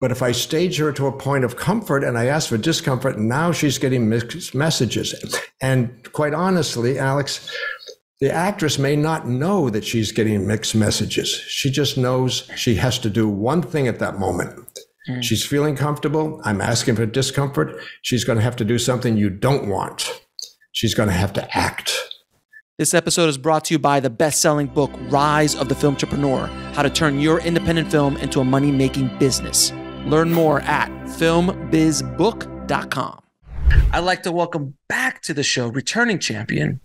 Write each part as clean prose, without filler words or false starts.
But if I stage her to a point of comfort and I ask for discomfort, now she's getting mixed messages. And quite honestly, Alex, the actress may not know that she's getting mixed messages. She just knows she has to do one thing at that moment. She's feeling comfortable. I'm asking for discomfort. She's going to have to do something you don't want. She's going to have to act. This episode is brought to you by the best-selling book, Rise of the Film Entrepreneur, How to Turn Your Independent Film into a Money-Making Business. Learn more at filmbizbook.com. I'd like to welcome back to the show, returning champion,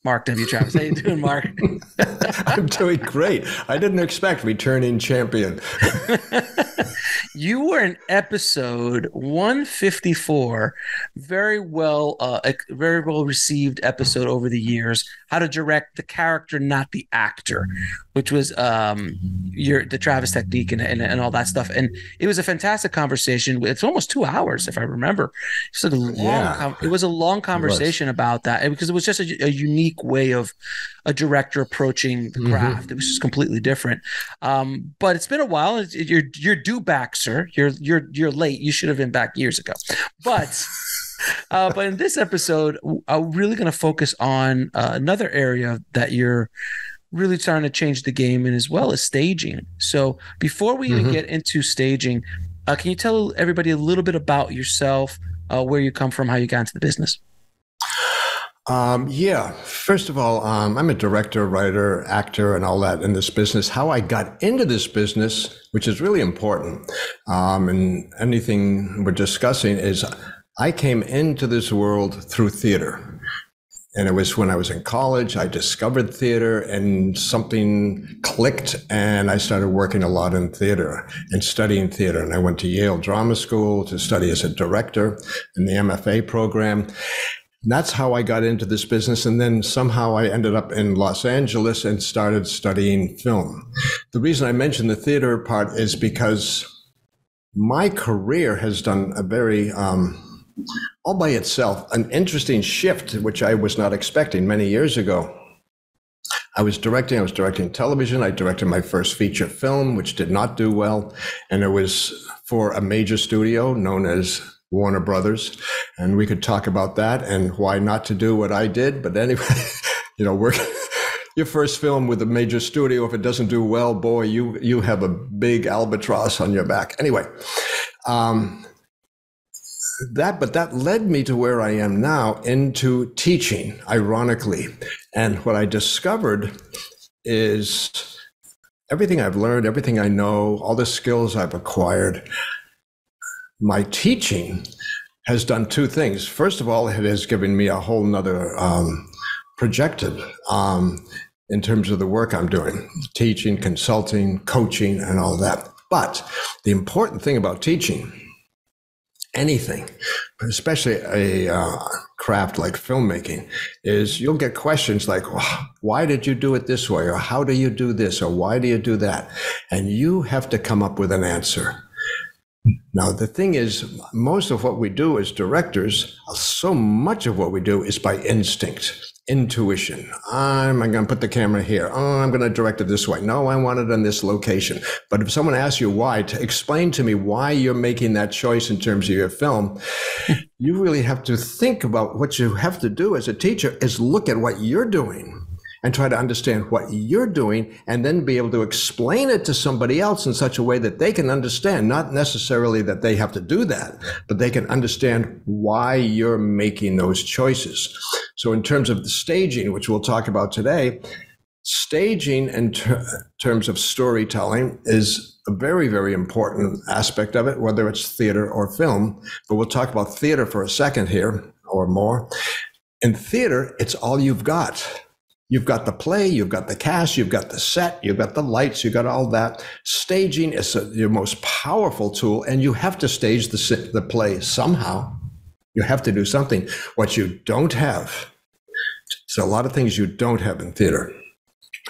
Mark W. Travis. How you doing, Mark? I'm doing great. I didn't expect returning champion. You were in episode 154, very well received episode over the years. How to direct the character, not the actor, which was the Travis technique and all that stuff. And it was a fantastic conversation. It's almost 2 hours, if I remember. It was a long conversation about that because it was just a unique way of a director approaching the craft. It was just completely different. But it's been a while. You're due back, sir. You're late. You should have been back years ago. But in this episode, I'm really going to focus on another area that you're really starting to change the game in, as well as staging. So before we even get into staging, can you tell everybody a little bit about yourself, where you come from, how you got into the business? First of all, I'm a director, writer, actor, and all that in this business. How I got into this business, which is really important, and anything we're discussing, is I came into this world through theater. And it was when I was in college, I discovered theater and something clicked and I started working a lot in theater and studying theater. And I went to Yale Drama School to study as a director in the MFA program. And that's how I got into this business. And then somehow I ended up in Los Angeles and started studying film. The reason I mentioned the theater part is because my career has done a very, all by itself, an interesting shift, which I was not expecting many years ago. I was directing television. I directed my first feature film, which did not do well. And it was for a major studio known as Warner Brothers. And we could talk about that and why not to do what I did. But anyway, your first film with a major studio, if it doesn't do well, boy, you have a big albatross on your back. Anyway, that led me to where I am now, into teaching, ironically. And what I discovered is everything I've learned, everything I know, all the skills I've acquired, my teaching has done two things. First of all, it has given me a whole nother projected in terms of the work I'm doing, teaching, consulting, coaching, and all that. But the important thing about teaching anything, especially a craft like filmmaking, is you'll get questions like, why did you do it this way? Or how do you do this? Or why do you do that? And you have to come up with an answer. Now, the thing is, most of what we do as directors, so much of what we do is by instinct, intuition. I'm going to put the camera here. Oh, I'm going to direct it this way. No, I want it in this location. But if someone asks you why, to explain to me why you're making that choice in terms of your film, you really have to think about what you have to do as a teacher is look at what you're doing and try to understand what you're doing, and then be able to explain it to somebody else in such a way that they can understand, not necessarily that they have to do that, but they can understand why you're making those choices. So in terms of the staging, which we'll talk about today, staging in terms of storytelling is a very, very important aspect of it, whether it's theater or film. But we'll talk about theater for a second here, or more. In theater, it's all you've got. You've got the play, you've got the cast, you've got the set, you've got the lights, you've got all that. Staging is your most powerful tool, and you have to stage the play somehow. You have to do something. What you don't have, so a lot of things you don't have in theater.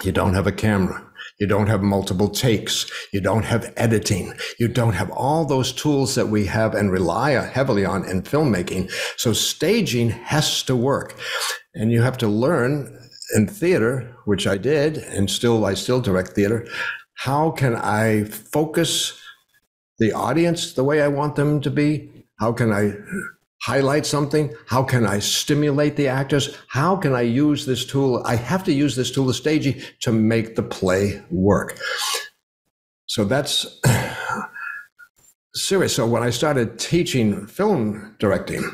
You don't have a camera. You don't have multiple takes. You don't have editing. You don't have all those tools that we have and rely heavily on in filmmaking. So staging has to work. And you have to learn in theater, which I did, and I still direct theater, how can I focus the audience the way I want them to be? How can I highlight something? How can I stimulate the actors? How can I use this tool? I have to use this tool, the staging, to make the play work. So that's serious. So when I started teaching film directing,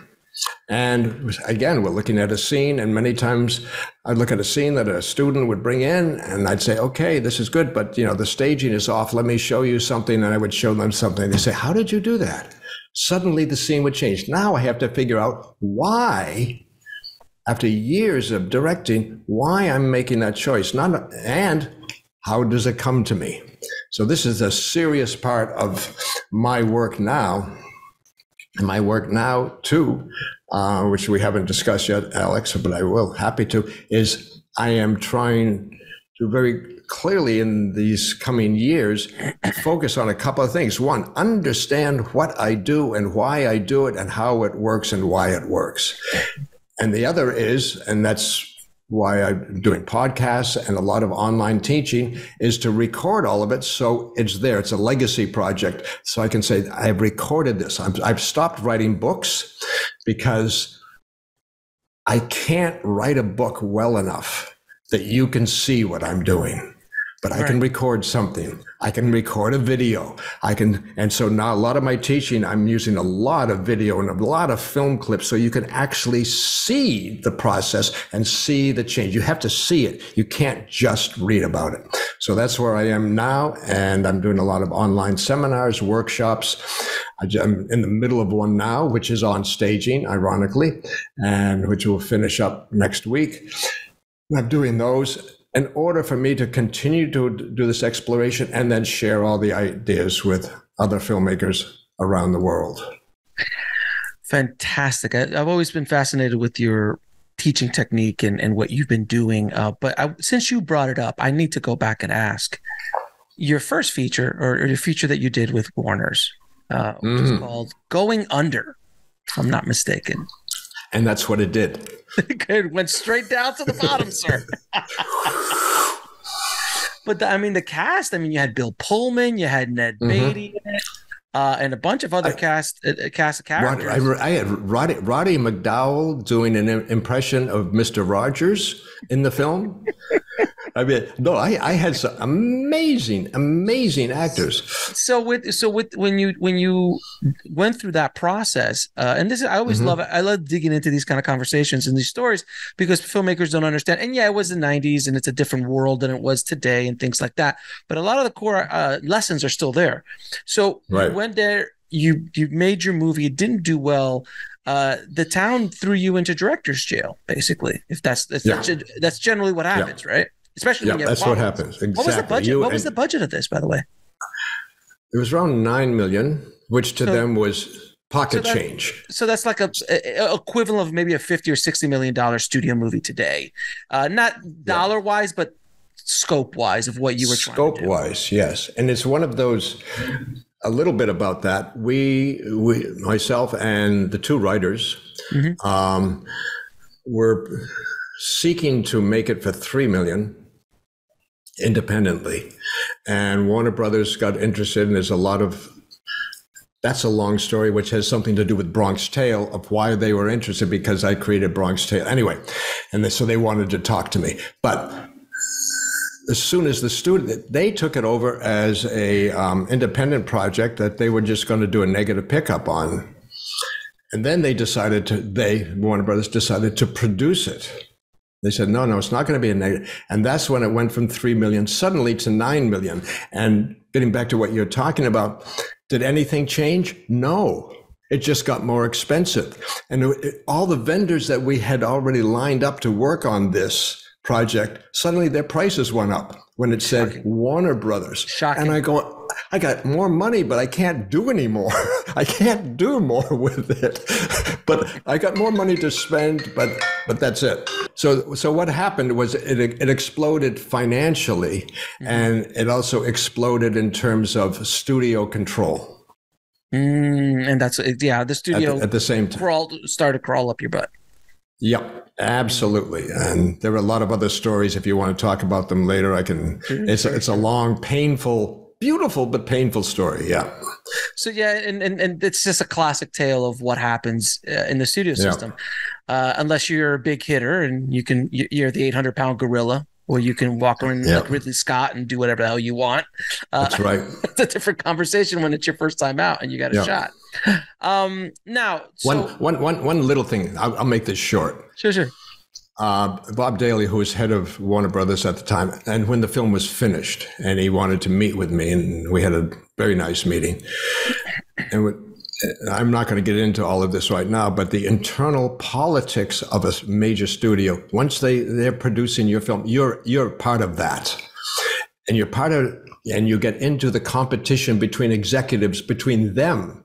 and again, we're looking at a scene, and many times I'd look at a scene that a student would bring in, and I'd say, okay, this is good, but the staging is off. Let me show you something. And I would show them something. They say, how did you do that? Suddenly the scene would change. Now I have to figure out why, after years of directing, why I'm making that choice. And how does it come to me? So this is a serious part of my work now. And my work now, too, which we haven't discussed yet, Alex, but I will, happy to, is I am trying to very clearly in these coming years focus on a couple of things. One, understand what I do and why I do it and how it works and why it works. And the other is, and that's why I'm doing podcasts and a lot of online teaching, is to record all of it so it's there. It's a legacy project. So I can say, I've recorded this. I've stopped writing books because I can't write a book well enough that you can see what I'm doing. But I can record something. I can record a video. And so now a lot of my teaching, I'm using a lot of video and a lot of film clips so you can actually see the process and see the change. You have to see it. You can't just read about it. So that's where I am now. And I'm doing a lot of online seminars, workshops. I'm in the middle of one now, which is on staging, ironically, and which will finish up next week. I'm doing those in order for me to continue to do this exploration and then share all the ideas with other filmmakers around the world. Fantastic. I've always been fascinated with your teaching technique and what you've been doing. But since you brought it up, I need to go back and ask. Your first feature, or the feature that you did with Warner's, which is called Going Under, if I'm not mistaken. And that's what it did. It went straight down to the bottom, sir. But the cast, you had Bill Pullman, you had Ned Beatty in it, and a bunch of other cast of characters. I had Roddy McDowall doing an impression of Mr. Rogers in the film. I had some amazing actors. So when you went through that process, and this I always love it. I love digging into these kind of conversations and these stories because filmmakers don't understand. And yeah, it was the 90s and it's a different world than it was today and things like that. But a lot of the core lessons are still there. So you went there, you made your movie, it didn't do well. The town threw you into director's jail, basically. If that's generally what happens, right? Especially when you have that's problems. What happens. Exactly. What was the budget? What was the budget of this, by the way? It was around $9 million, which to them was pocket change. So that's like a equivalent of maybe a $50 or $60 million studio movie today. Not dollar wise, but scope wise of what you were trying to do. Scope wise, yes. And it's one of those. A little bit about that. We myself and the two writers, were seeking to make it for $3 million independently, and Warner Brothers got interested. And there's that's a long story, which has something to do with Bronx Tale, of why they were interested, because I created Bronx Tale anyway, and so they wanted to talk to me. But as soon as they took it over as a independent project that they were just going to do a negative pickup on. And then Warner Brothers decided to produce it. They said, no, it's not going to be a negative. And that's when it went from 3 million suddenly to 9 million. And getting back to what you're talking about, did anything change? No. It just got more expensive. And all the vendors that we had already lined up to work on this project, suddenly their prices went up when it said Shocking. Warner Brothers. Shocking. And I got more money, but I can't do any more. I can't do more with it. But I got more money to spend, but that's it. So what happened was it exploded financially, and it also exploded in terms of studio control. And that's the studio at the same time started to crawl up your butt. Yep, absolutely. And there are a lot of other stories. If you want to talk about them later, I can. It's a long, painful beautiful but painful story. Yeah. So yeah, and it's just a classic tale of what happens in the studio system, unless you're a big hitter and you're the 800-pound gorilla, or you can walk around like Ridley Scott and do whatever the hell you want. That's right. It's a different conversation when it's your first time out and you got a shot. Now, so one little thing. I'll make this short. Sure. Bob Daly, who was head of Warner Brothers at the time, and when the film was finished, and he wanted to meet with me, and we had a very nice meeting. And I'm not going to get into all of this right now, but the internal politics of a major studio, once they're producing your film, you're part of that, and and you get into the competition between executives, between them.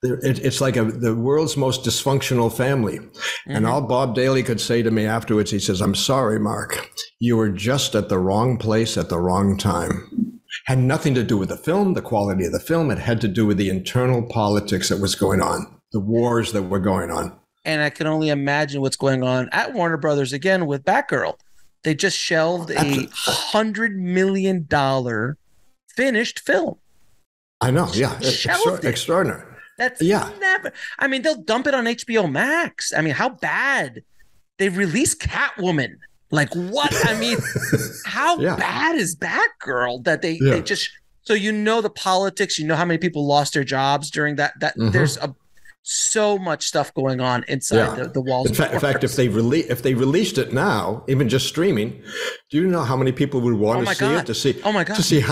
It's like the world's most dysfunctional family. Mm-hmm. And all Bob Daly could say to me afterwards, he says, "I'm sorry, Mark, you were just at the wrong place at the wrong time." Had nothing to do with the film, the quality of the film. It had to do with the internal politics that was going on, the wars that were going on. And I can only imagine what's going on at Warner Brothers again with Batgirl. They just shelved $100 million finished film. I know, yeah. Extraordinary. That's never. I mean, they'll dump it on HBO Max. I mean, how bad? They released Catwoman. Like what? I mean, how bad is Batgirl that they just? So the politics. You know how many people lost their jobs during that. There's so much stuff going on inside the walls. In fact, if they released it now, even just streaming, do you know how many people would want to see it? To see, to see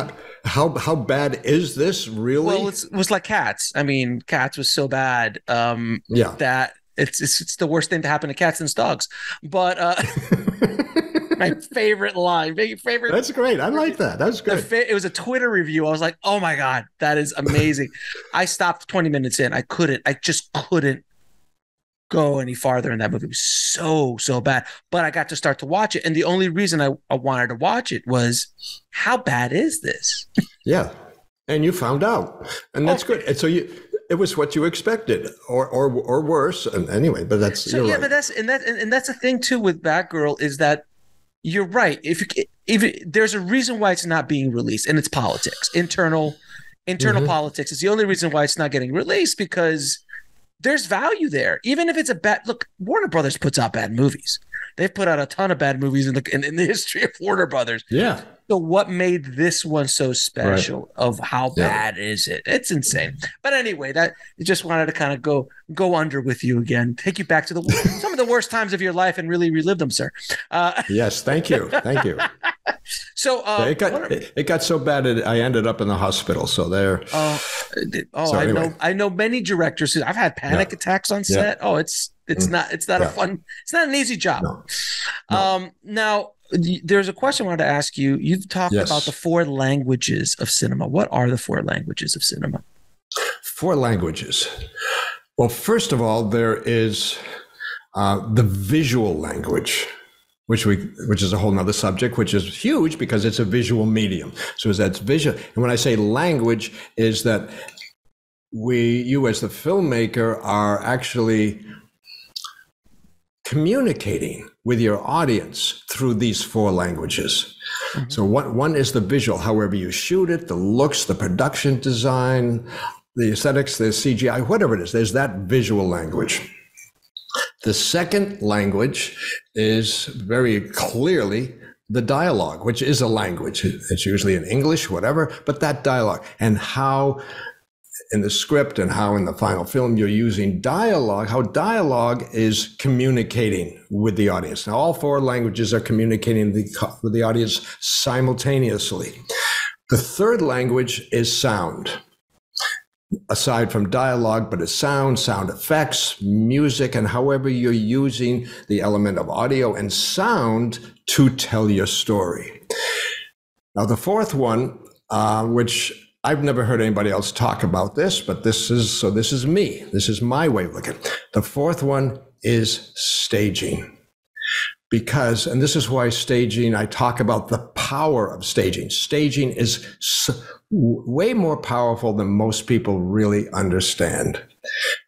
how bad is this really? Well, it was like Cats. I mean, Cats was so bad that it's the worst thing to happen to cats and dogs. But my favorite line, favorite. That's great. I like that. That's good. It was a Twitter review. I was like, oh my God, that is amazing. I stopped 20 minutes in. I just couldn't go any farther in that movie. It was so bad. But I got to start to watch it. And the only reason I wanted to watch it was, how bad is this? Yeah. And you found out. And that's good. And so it was what you expected, or worse. And anyway, but that's right. But that's the thing too with Batgirl is that you're right. If there's a reason why it's not being released, and it's politics, internal politics is the only reason why it's not getting released, because there's value there. Even if it's a bad look, Warner Brothers puts out bad movies. They've put out a ton of bad movies in the history of Warner Brothers. Yeah. So what made this one so special of how bad is it? It's insane. But anyway, that just wanted to kind of go under with you again, take you back to some of the worst times of your life and really relive them, sir. Yes, thank you. Thank you. So it got so bad that I ended up in the hospital. So there. Anyway. I know many directors who I've had panic attacks on set. Oh, it's not a fun. It's not an easy job. No. Now, there's a question I wanted to ask you. You've talked about the 4 languages of cinema. What are the 4 languages of cinema? 4 languages. Well, first of all, there is the visual language, which is a whole nother subject, which is huge because it's a visual medium. So that's visual. And when I say language, is that you as the filmmaker are actually communicating with your audience through these 4 languages. Mm-hmm. So one is the visual, however you shoot it, the looks, the production design, the aesthetics, the CGI, whatever it is, there's that visual language. The second language is very clearly the dialogue, which is a language. It's usually in English, whatever, but that dialogue and how in the script and how in the final film you're using dialogue, how dialogue is communicating with the audience. Now, all 4 languages are communicating with the audience simultaneously. The third language is sound. Aside from dialogue, but it's sound effects, music, and however you're using the element of audio and sound to tell your story. Now, the fourth one, which I've never heard anybody else talk about this, but this is me. This is my way of looking. The fourth one is staging. because, and this is why staging, I talk about the power of staging. Staging is way more powerful than most people really understand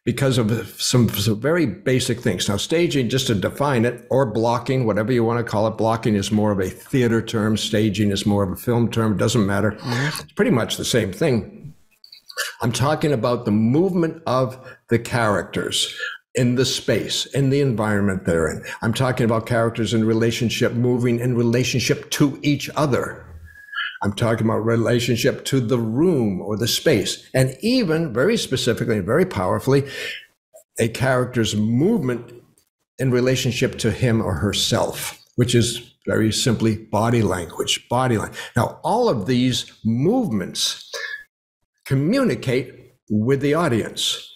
because of some very basic things. Now, staging, just to define it, or blocking, whatever you want to call it, blocking is more of a theater term, staging is more of a film term, doesn't matter. It's pretty much the same thing. I'm talking about the movement of the characters in the space, in the environment they're in. I'm talking about characters in relationship, moving in relationship to each other. I'm talking about relationship to the room or the space. And even very specifically and very powerfully, a character's movement in relationship to him or herself, which is very simply body language, body language. Now, all of these movements communicate with the audience.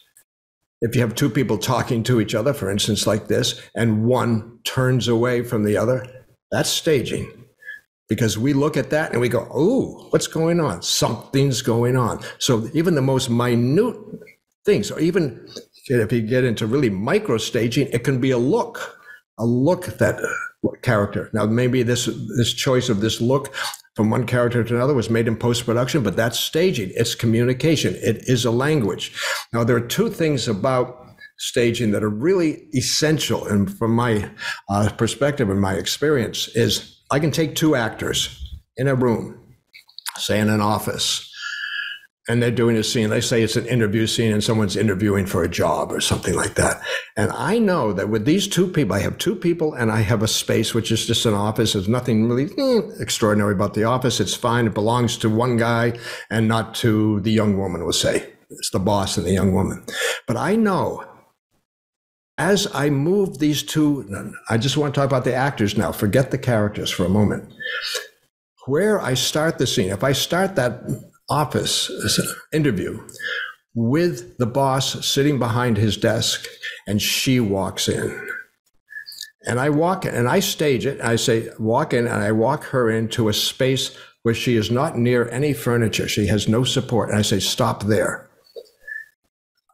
If you have two people talking to each other, for instance, like this, and one turns away from the other, that's staging. Because we look at that and we go, oh, what's going on? Something's going on. So even the most minute things, or even if you get into really micro staging, it can be a look that character. Now, maybe this choice of this look from one character to another was made in post-production, but that's staging. It's communication. It is a language. Now, there are two things about staging that are really essential, and from my perspective and my experience, is I can take two actors in a room, say in an office, and they're doing a scene. They say it's an interview scene and someone's interviewing for a job or something like that. And I know that with these two people, I have two people and I have a space, which is just an office. There's nothing really extraordinary about the office. It's fine. It belongs to one guy and not to the young woman, we'll say. It's the boss and the young woman. But I know as I move these two, I just want to talk about the actors now. Forget the characters for a moment. Where I start the scene, if I start that office interview with the boss sitting behind his desk and she walks in, and I walk in and I stage it, and I say, walk in, and I walk her into a space where she is not near any furniture. She has no support. And I say, stop there.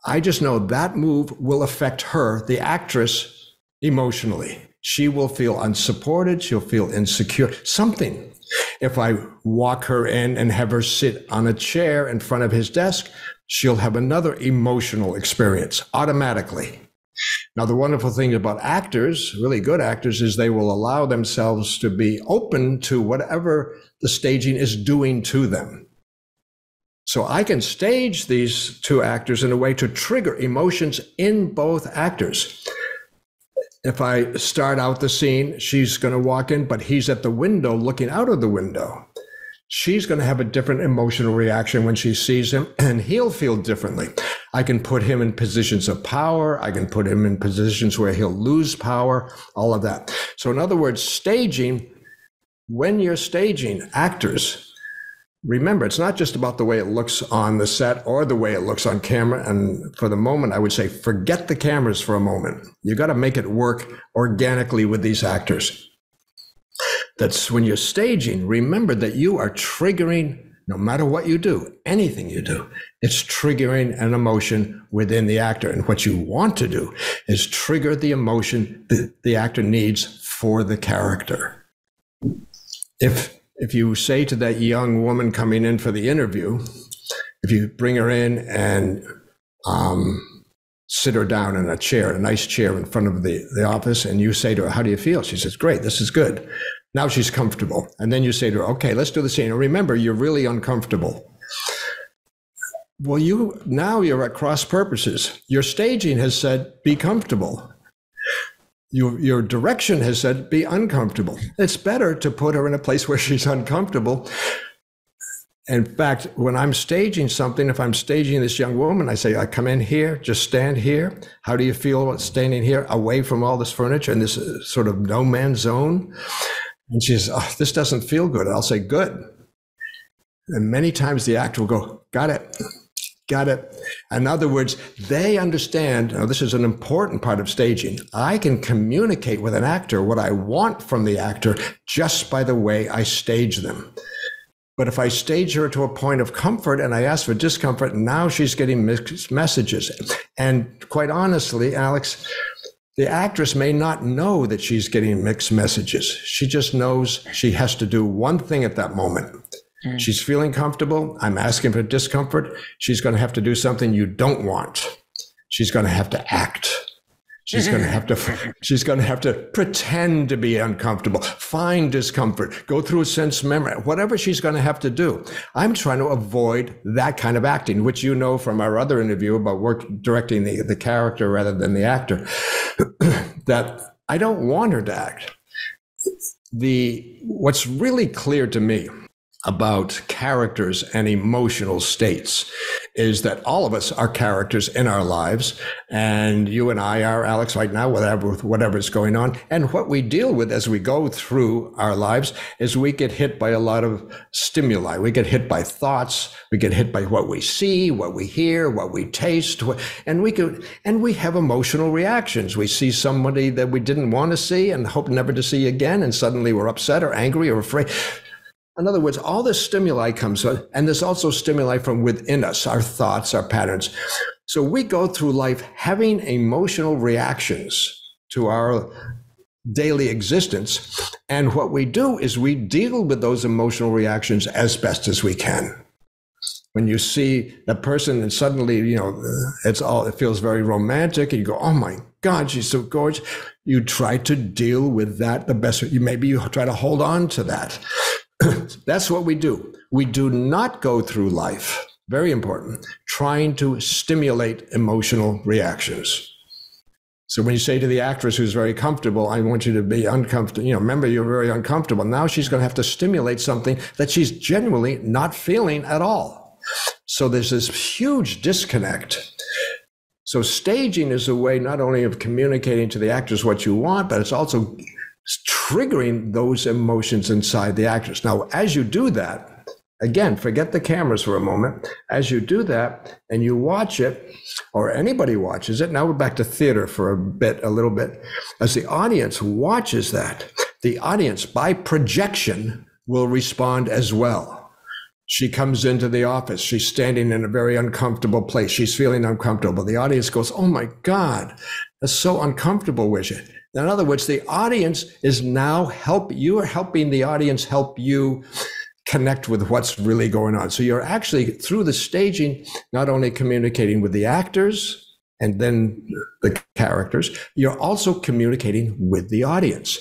I just know that move will affect her, the actress, emotionally. She will feel unsupported. She'll feel insecure, something. If I walk her in and have her sit on a chair in front of his desk, she'll have another emotional experience automatically. Now, the wonderful thing about actors, really good actors, is they will allow themselves to be open to whatever the staging is doing to them. So I can stage these two actors in a way to trigger emotions in both actors. If I start out the scene, she's going to walk in, but he's at the window looking out of the window. She's going to have a different emotional reaction when she sees him, and he'll feel differently. I can put him in positions of power. I can put him in positions where he'll lose power, all of that. So in other words, staging, when you're staging actors, remember, it's not just about the way it looks on the set or the way it looks on camera. And for the moment, I would say, forget the cameras for a moment. You got to make it work organically with these actors. That's when you're staging, remember that you are triggering, no matter what you do, anything you do, it's triggering an emotion within the actor. And what you want to do is trigger the emotion that the actor needs for the character. If you say to that young woman coming in for the interview, if you bring her in and sit her down in a chair, a nice chair in front of the office, and you say to her, how do you feel? She says, great, this is good. Now she's comfortable. And then you say to her, okay, let's do the scene. And remember, you're really uncomfortable. Well, now you're at cross purposes. Your staging has said, be comfortable. Your direction has said, be uncomfortable. It's better to put her in a place where she's uncomfortable. In fact, when I'm staging something, if I'm staging this young woman, I say, I come in here, just stand here. How do you feel about standing here away from all this furniture in this sort of no man's zone? And she says, oh, this doesn't feel good. I'll say, good. And many times the actor will go, got it. Got it. In other words, they understand, now this is an important part of staging. I can communicate with an actor what I want from the actor just by the way I stage them. But if I stage her to a point of comfort and I ask for discomfort, now she's getting mixed messages. And quite honestly, Alex, The actress may not know that she's getting mixed messages. She just knows she has to do one thing at that moment. She's feeling comfortable. I'm asking for discomfort. She's going to have to do something you don't want. She's going to have to act. She's going to have to pretend to be uncomfortable, find discomfort, go through a sense memory, whatever she's going to have to do. I'm trying to avoid that kind of acting, which you know from our other interview about directing the character rather than the actor, that I don't want her to act. What's really clear to me about characters and emotional states is that all of us are characters in our lives, and you and I are, Alex, right now, whatever's going on. And what we deal with as we go through our lives is we get hit by a lot of stimuli. We get hit by thoughts. We get hit by what we see, what we hear, what we taste, and we have emotional reactions. We see somebody that we didn't want to see and hope never to see again, and suddenly we're upset or angry or afraid. In other words, all this stimuli comes, and there's also stimuli from within us, our thoughts, our patterns. So we go through life having emotional reactions to our daily existence. And what we do is we deal with those emotional reactions as best as we can. When you see a person and suddenly, it feels very romantic, and you go, oh my God, she's so gorgeous. You try to deal with that the best. Maybe you try to hold on to that. That's what we do. We do not go through life, very important, trying to stimulate emotional reactions. So when you say to the actress who's very comfortable, I want you to be uncomfortable, remember you're very uncomfortable. Now she's going to have to stimulate something that she's genuinely not feeling at all. So there's this huge disconnect. So staging is a way not only of communicating to the actors what you want, but it's also triggering those emotions inside the actors. Now, as you do that, again, forget the cameras for a moment. As you do that and you watch it, or anybody watches it, now we're back to theater for a little bit. As the audience watches that, the audience, by projection, will respond as well. She comes into the office. She's standing in a very uncomfortable place. She's feeling uncomfortable. The audience goes, oh my God, that's so uncomfortable with you. In other words, the audience is now you're helping the audience help you connect with what's really going on. So you're actually, through the staging, not only communicating with the actors and then the characters, you're also communicating with the audience.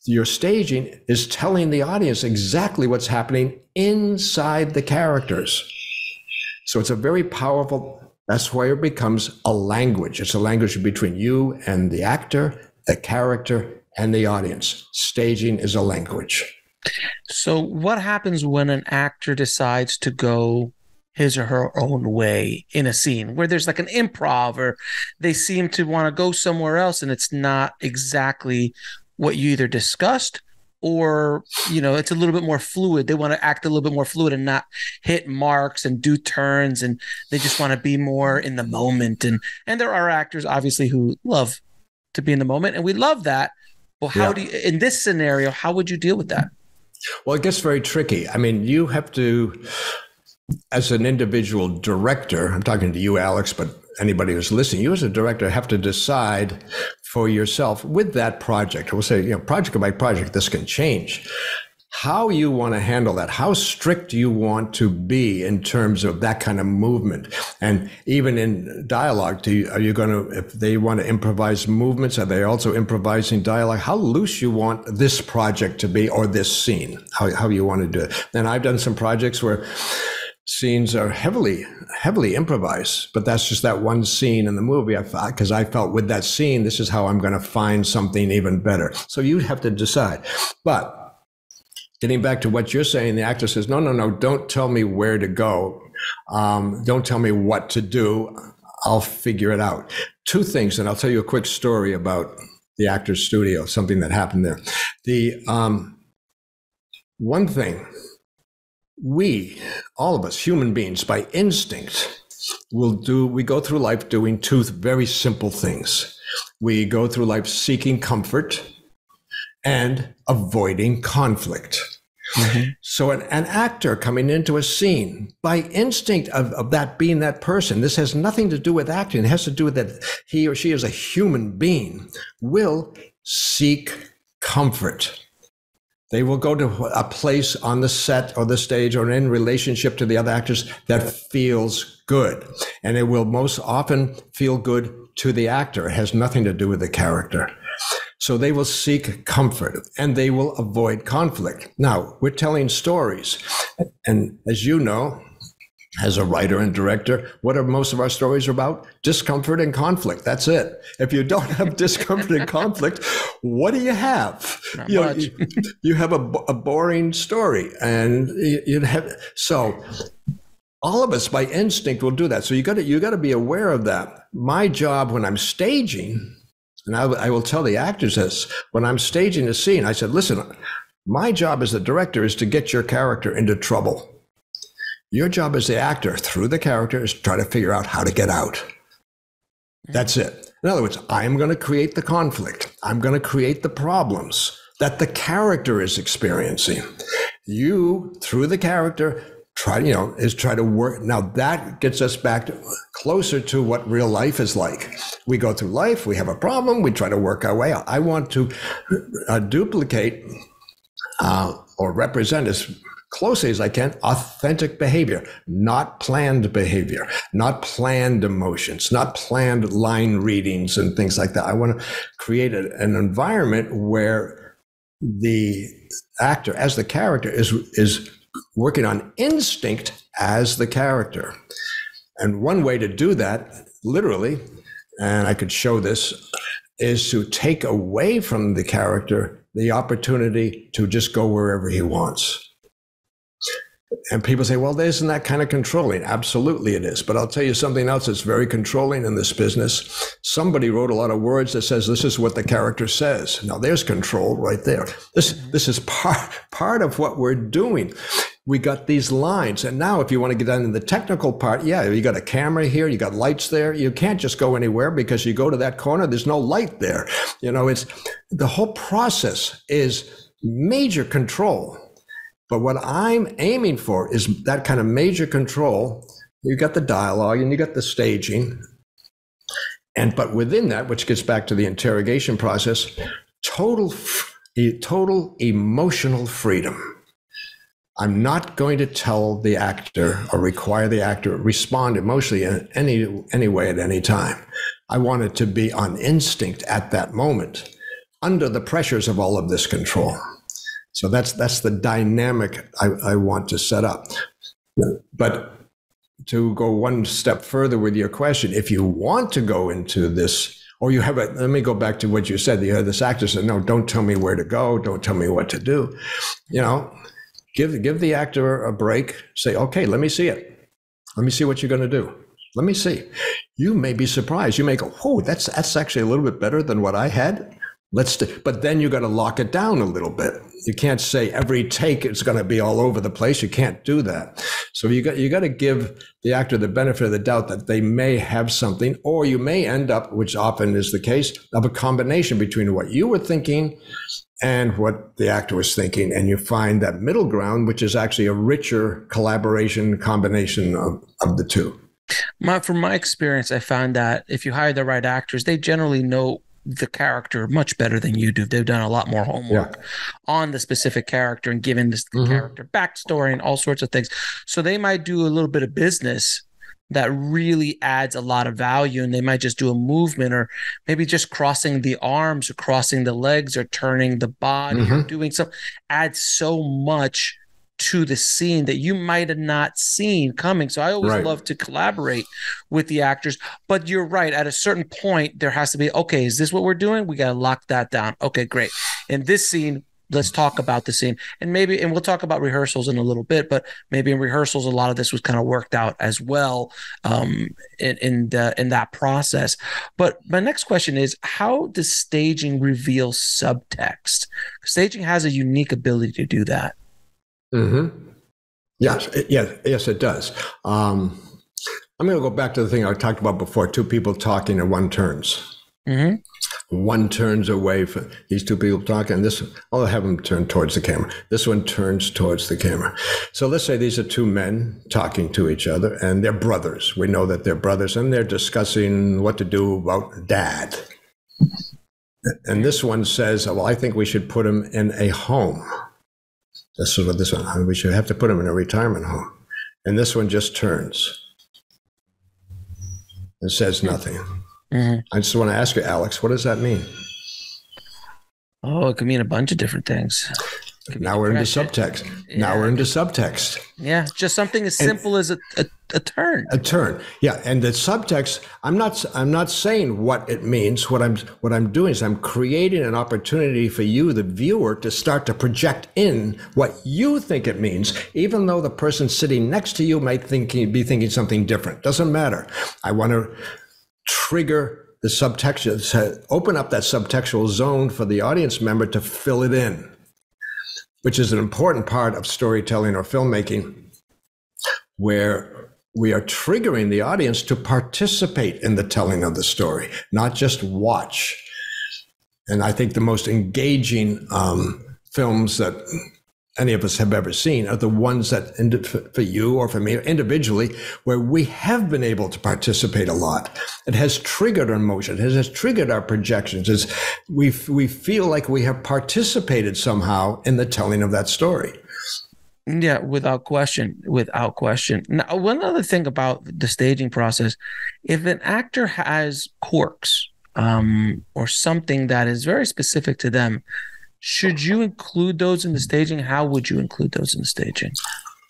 Your staging is telling the audience exactly what's happening inside the characters. So it's a very powerful. That's why it becomes a language. It's a language between you and the actor, the character, and the audience. Staging is a language. So what happens when an actor decides to go his or her own way in a scene where there's like an improv, or they seem to want to go somewhere else and it's not exactly what you either discussed, or, it's a little bit more fluid. They want to act a little bit more fluid and not hit marks and do turns, and they just want to be more in the moment. And there are actors, obviously, who love to be in the moment, and we love that. Well, how do you, in this scenario, how would you deal with that? Well, it gets very tricky. I mean, you have to, as an individual director, I'm talking to you, Alex, but anybody who's listening, you as a director have to decide for yourself with that project. We'll say, project by project, this can change. How you want to handle that, how strict you want to be in terms of that kind of movement. And even in dialogue, are you going to, if they want to improvise movements, are they also improvising dialogue? How loose you want this project to be, or this scene, how you want to do it. And I've done some projects where scenes are heavily improvised, but that's just that one scene in the movie. Because I felt with that scene, this is how I'm going to find something even better. So you have to decide. But getting back to what you're saying, the actor says, no, don't tell me where to go. Don't tell me what to do. I'll figure it out. Two things, and I'll tell you a quick story about the Actors Studio, something that happened there. The one thing, all of us, human beings, by instinct, we go through life doing two very simple things. We go through life seeking comfort and avoiding conflict. So an actor coming into a scene, by instinct of that being that person, this has nothing to do with acting. It has to do with that he or she is a human being, will seek comfort. They will go to a place on the set or the stage or in relationship to the other actors that feels good. And it will most often feel good to the actor. It has nothing to do with the character. So they will seek comfort and they will avoid conflict. Now, we're telling stories. And as you know, as a writer and director, what are most of our stories about? Discomfort and conflict. That's it. If you don't have discomfort and conflict, what do you have? Not you much. you have a boring story, and you have so. All of us, by instinct, will do that. So you got to be aware of that. My job when I'm staging, and I will tell the actors this, when I'm staging a scene, I said, listen, my job as the director is to get your character into trouble. Your job as the actor, through the character, is to try to figure out how to get out. That's it. In other words, I'm going to create the conflict. I'm going to create the problems that the character is experiencing. You, through the character, try to work. Now that gets us back closer to what real life is like. We go through life, we have a problem, we try to work our way out. I want to duplicate or represent as closely as I can authentic behavior, not planned behavior, not planned emotions, not planned line readings and things like that. I want to create an environment where the actor, as the character, is working on instinct as the character. And one way to do that, literally, and I could show this, is to take away from the character the opportunity to just go wherever he wants. And people say, well, isn't that kind of controlling? Absolutely it is. But I'll tell you something else that's very controlling in this business. Somebody wrote a lot of words that says, this is what the character says. Now there's control right there. This is part of what we're doing. We got these lines. And now if you want to get down into the technical part, yeah, you got a camera here, you got lights there. You can't just go anywhere because you go to that corner, there's no light there. It's the whole process is major control. But what I'm aiming for is that kind of major control. You got the dialogue and you got the staging. But within that, which gets back to the interrogation process, total emotional freedom. I'm not going to tell the actor or require the actor to respond emotionally in any way at any time. I want it to be on instinct at that moment, under the pressures of all of this control. So that's the dynamic I want to set up. But to go one step further with your question, if you want to go into this, or you have let me go back to what you said. You had this actor said, no, don't tell me where to go. Don't tell me what to do. Give the actor a break. Say, okay, let me see it. Let me see what you're going to do. Let me see. You may be surprised. You may go, oh, that's actually a little bit better than what I had. But then you got to lock it down a little bit. You can't say every take is going to be all over the place. You can't do that. So you got to give the actor the benefit of the doubt that they may have something, or you may end up, which often is the case, of a combination between what you were thinking and what the actor was thinking. And you find that middle ground, which is actually a richer collaboration combination of the two. From my experience, I found that if you hire the right actors, they generally know the character much better than you do. They've done a lot more homework on the specific character and given this character backstory and all sorts of things. So they might do a little bit of business that really adds a lot of value, and they might just do a movement or maybe just crossing the arms or crossing the legs or turning the body or doing something, adds so much to the scene that you might have not seen coming. So I always love to collaborate with the actors, but you're right. At a certain point, there has to be, okay, is this what we're doing? We got to lock that down. Okay, great. In this scene, let's talk about the scene. And we'll talk about rehearsals in a little bit, but maybe in rehearsals, a lot of this was kind of worked out as well in that process. But my next question is, how does staging reveal subtext? Staging has a unique ability to do that. Yes, it does. I'm going to go back to the thing I talked about before, two people talking in one turns. One turns away from these two people talking, and this, I'll have them turn towards the camera. This one turns towards the camera. So let's say these are two men talking to each other, and they're brothers. We know that they're brothers, and they're discussing what to do about dad. And this one says, well, I think we should put him in a home. This is what this one, we should have to put him in a retirement home. And this one just turns and says nothing. Mm-hmm. I just want to ask you, Alex, what does that mean? Oh, it could mean a bunch of different things. Now we're into subtext. Yeah. Now we're into subtext. Yeah, just something as simple as a turn. A turn. Yeah, and the subtext. I'm not saying what it means. What I'm doing is I'm creating an opportunity for you, the viewer, to start to project in what you think it means, even though the person sitting next to you might be thinking something different. Doesn't matter. I want to trigger the subtext, open up that subtextual zone for the audience member to fill it in, which is an important part of storytelling or filmmaking, where we are triggering the audience to participate in the telling of the story, not just watch. And I think the most engaging films that any of us have ever seen are the ones that, for you or for me individually, where we have been able to participate a lot. It has triggered our emotion. It has triggered our projections. We feel like we have participated somehow in the telling of that story. Yeah, without question. Without question. Now, one other thing about the staging process, if an actor has quirks or something that is very specific to them, should you include those in the staging? How would you include those in the staging?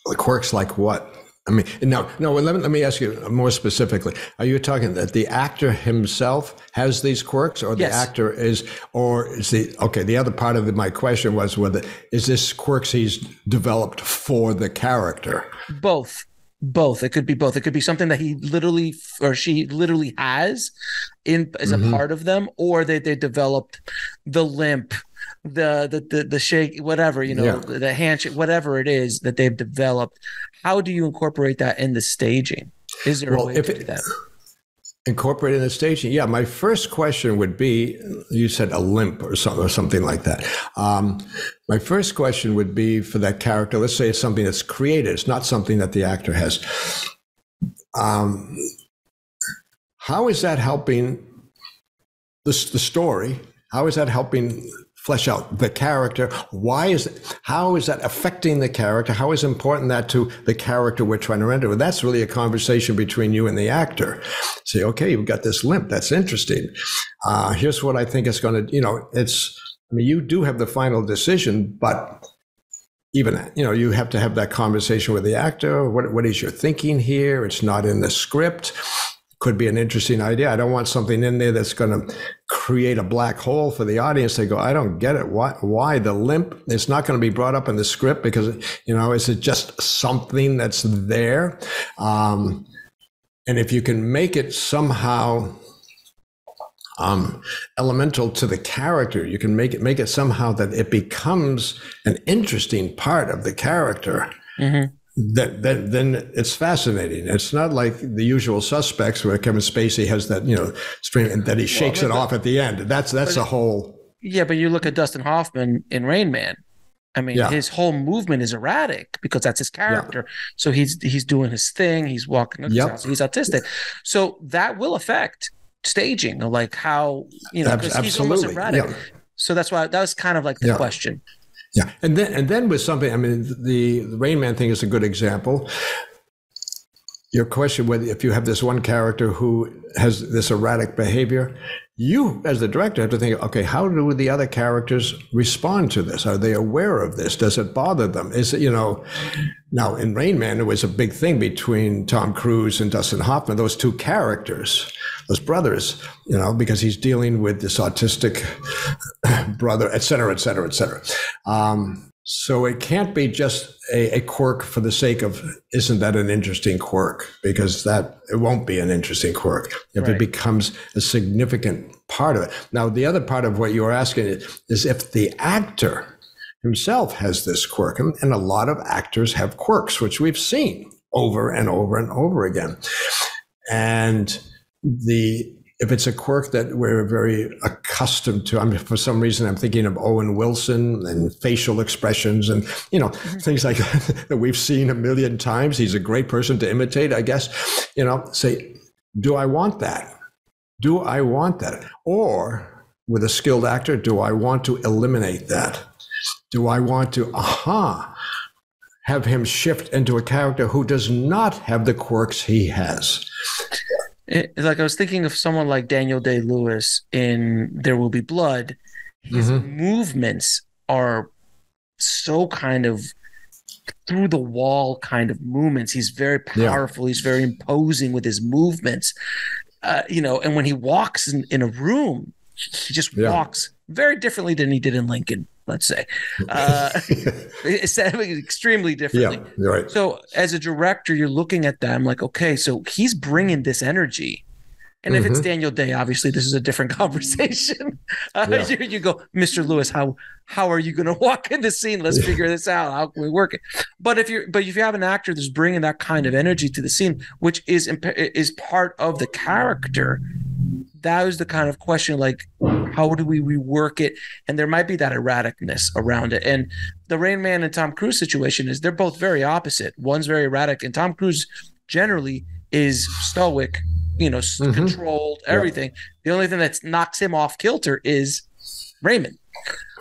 The quirks like what? I mean, no. Let me ask you more specifically. Are you talking that the actor himself has these quirks, or the actor is, or is the other part of my question was whether is this quirks he's developed for the character? Both. It could be both. It could be something that he literally or she literally has as a part of them, or they developed the limp, the shake, whatever, the handshake, whatever it is that they've developed. How do you incorporate that in the staging? Is there a way to do that? Incorporate in the staging? Yeah, my first question would be, you said a limp or something like that. My first question would be for that character, let's say it's something that's created, it's not something that the actor has. How is that helping the story? How is that helping flesh out the character? How is that affecting the character? How is important that to the character we're trying to render? Well, that's really a conversation between you and the actor. Say, okay, you've got this limp. That's interesting. Here's what I think is going to, you do have the final decision, but even, you have to have that conversation with the actor. What is your thinking here? It's not in the script. Could be an interesting idea. I don't want something in there that's going to create a black hole for the audience. They go, I don't get it. Why the limp? It's not going to be brought up in the script because, is it just something that's there? And if you can make it somehow elemental to the character, you can make it somehow that it becomes an interesting part of the character. Mm-hmm. Then it's fascinating. It's not like The Usual Suspects where Kevin Spacey has that, string and that he shakes it off at the end. That's a whole. Yeah, but you look at Dustin Hoffman in Rain Man. I mean, his whole movement is erratic because that's his character. Yeah. So he's doing his thing. He's walking. He's autistic. So that will affect staging, like how, because he's almost erratic. Yeah. So that's why that was kind of like the question. Yeah, and then with something, I mean, the Rain Man thing is a good example. Your question, whether if you have this one character who has this erratic behavior, you as the director have to think, okay, how do the other characters respond to this? Are they aware of this? Does it bother them? Is it, now in Rain Man, it was a big thing between Tom Cruise and Dustin Hoffman, those two characters, those brothers, because he's dealing with this autistic brother, et cetera, et cetera, et cetera. So it can't be just a quirk for the sake of, isn't that an interesting quirk? Because it won't be an interesting quirk if it becomes a significant part of it. Now, the other part of what you're asking is if the actor himself has this quirk, and a lot of actors have quirks, which we've seen over and over and over again. And if it's a quirk that we're very accustomed accustomed to. I mean, for some reason, I'm thinking of Owen Wilson and facial expressions and, things like that we've seen a million times. He's a great person to imitate, I guess. Say, do I want that? Do I want that? Or with a skilled actor, do I want to eliminate that? Do I want to, have him shift into a character who does not have the quirks he has? Like I was thinking of someone like Daniel Day-Lewis in There Will Be Blood. His movements are so kind of through the wall kind of movements. He's very powerful. He's very imposing with his movements. And when he walks in a room, he just walks very differently than he did in Lincoln, let's say. It's extremely differently. Yeah, you're right. So as a director, you're looking at them like, okay, so he's bringing this energy. And if it's Daniel Day, obviously this is a different conversation. You go, Mr. Lewis, how are you going to walk in the scene? Let's figure this out. How can we work it? But if you have an actor that's bringing that kind of energy to the scene, which is part of the character, that was the kind of question, like, how do we rework it? And there might be that erraticness around it. And the Rain Man and Tom Cruise situation is they're both very opposite. One's very erratic, and Tom Cruise generally is stoic, controlled, everything. The only thing that knocks him off kilter is Raymond.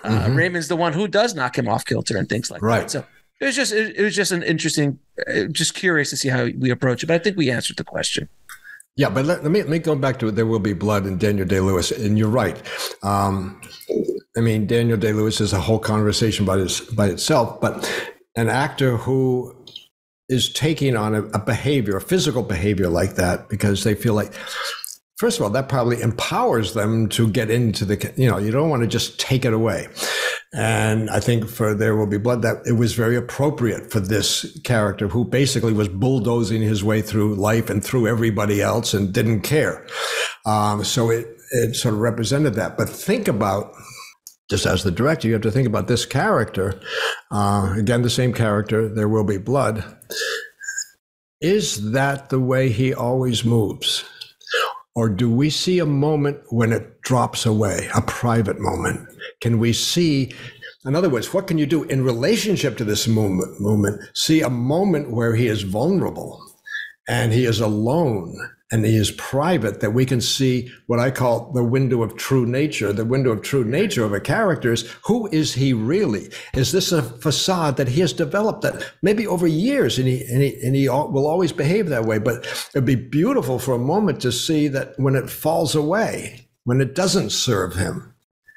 Raymond's the one who does knock him off kilter and things like that. So it was just an interesting, just curious to see how we approach it. But I think we answered the question. Yeah, but let me go back to There Will Be Blood and Daniel Day-Lewis. And you're right. Daniel Day-Lewis is a whole conversation by itself, but an actor who is taking on a physical behavior like that because they feel like, first of all, that probably empowers them to get into you don't want to just take it away. And I think for There Will Be Blood, that it was very appropriate for this character who basically was bulldozing his way through life and through everybody else and didn't care. So it sort of represented that. But think about, just as the director, you have to think about this character. Again, the same character, There Will Be Blood. Is that the way he always moves? Or do we see a moment when it drops away, a private moment? Can we see, in other words, what can you do in relationship to this movement? See a moment where he is vulnerable and he is alone and he is private, that we can see what I call the window of true nature. The window of true nature of a character is, who is he really? Is this a facade that he has developed that maybe over years and he will always behave that way? But it'd be beautiful for a moment to see that when it falls away, when it doesn't serve him.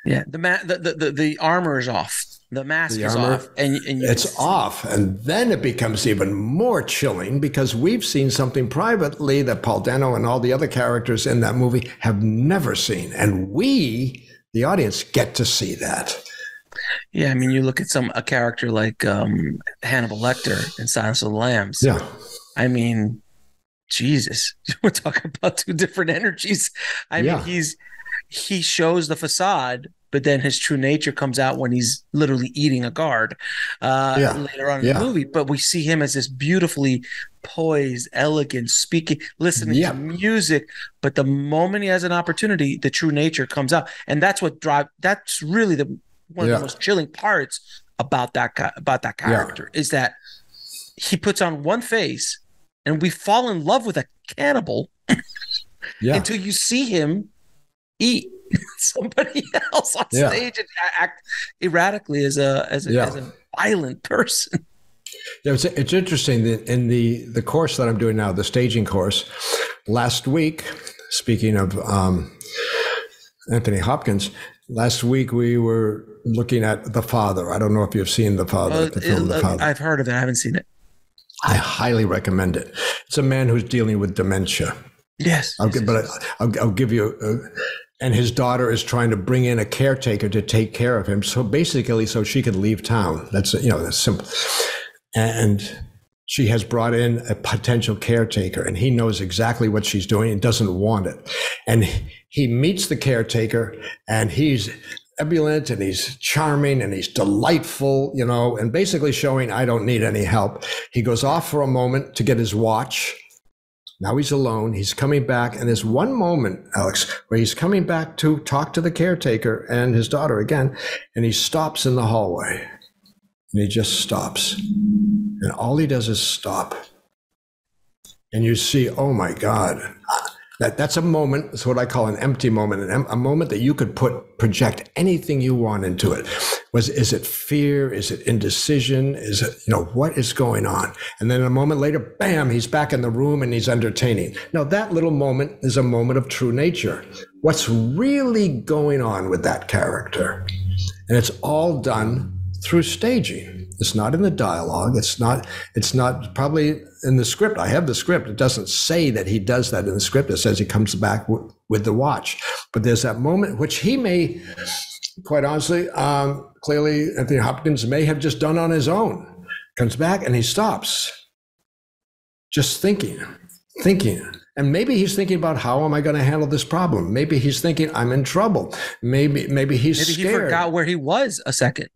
Yeah, the armor is off. The mask is off, and it's off, and then it becomes even more chilling because we've seen something privately that Paul Dano and all the other characters in that movie have never seen, and we, the audience, get to see that. Yeah, I mean, you look at a character like Hannibal Lecter in Silence of the Lambs. Yeah, I mean, Jesus, we're talking about two different energies. I mean, he shows the facade, but then his true nature comes out when he's literally eating a guard later on in the movie. But we see him as this beautifully poised, elegant, speaking, listening to music. But the moment he has an opportunity, the true nature comes out. And that's that's really one of the most chilling parts about that character is that he puts on one face and we fall in love with a cannibal until you see him eat somebody else on stage and act erratically as a violent person. Yeah, it's interesting that in the course that I'm doing now, the staging course, last week, speaking of Anthony Hopkins, last week we were looking at The Father. I don't know if you've seen The Father, the film The Father. I've heard of it. I haven't seen it. I highly recommend it. It's a man who's dealing with dementia. Yes. I'll give you... and his daughter is trying to bring in a caretaker to take care of him. So basically, so she could leave town. That's simple. And she has brought in a potential caretaker, and he knows exactly what she's doing and doesn't want it. And he meets the caretaker, and he's ebullient, and he's charming, and he's delightful, and basically showing, I don't need any help. He goes off for a moment to get his watch. Now he's alone. He's coming back. And there's one moment, Alex, where he's coming back to talk to the caretaker and his daughter again. And he stops in the hallway. And he just stops. And all he does is stop. And you see, oh my God, that's a moment. It's what I call an empty moment, a moment that you could project anything you want into it. Is it fear? Is it indecision? Is it, what is going on? And then a moment later, bam, he's back in the room and he's entertaining. Now that little moment is a moment of true nature. What's really going on with that character? And it's all done through staging. It's not in the dialogue. It's not probably in the script. I have the script. It doesn't say that he does that in the script. It says he comes back with the watch. But there's that moment which he may, quite honestly, clearly Anthony Hopkins may have just done on his own. Comes back and he stops. Just thinking. And maybe he's thinking about, how am I going to handle this problem? Maybe he's thinking, I'm in trouble. Maybe he's scared. Maybe he forgot where he was a second.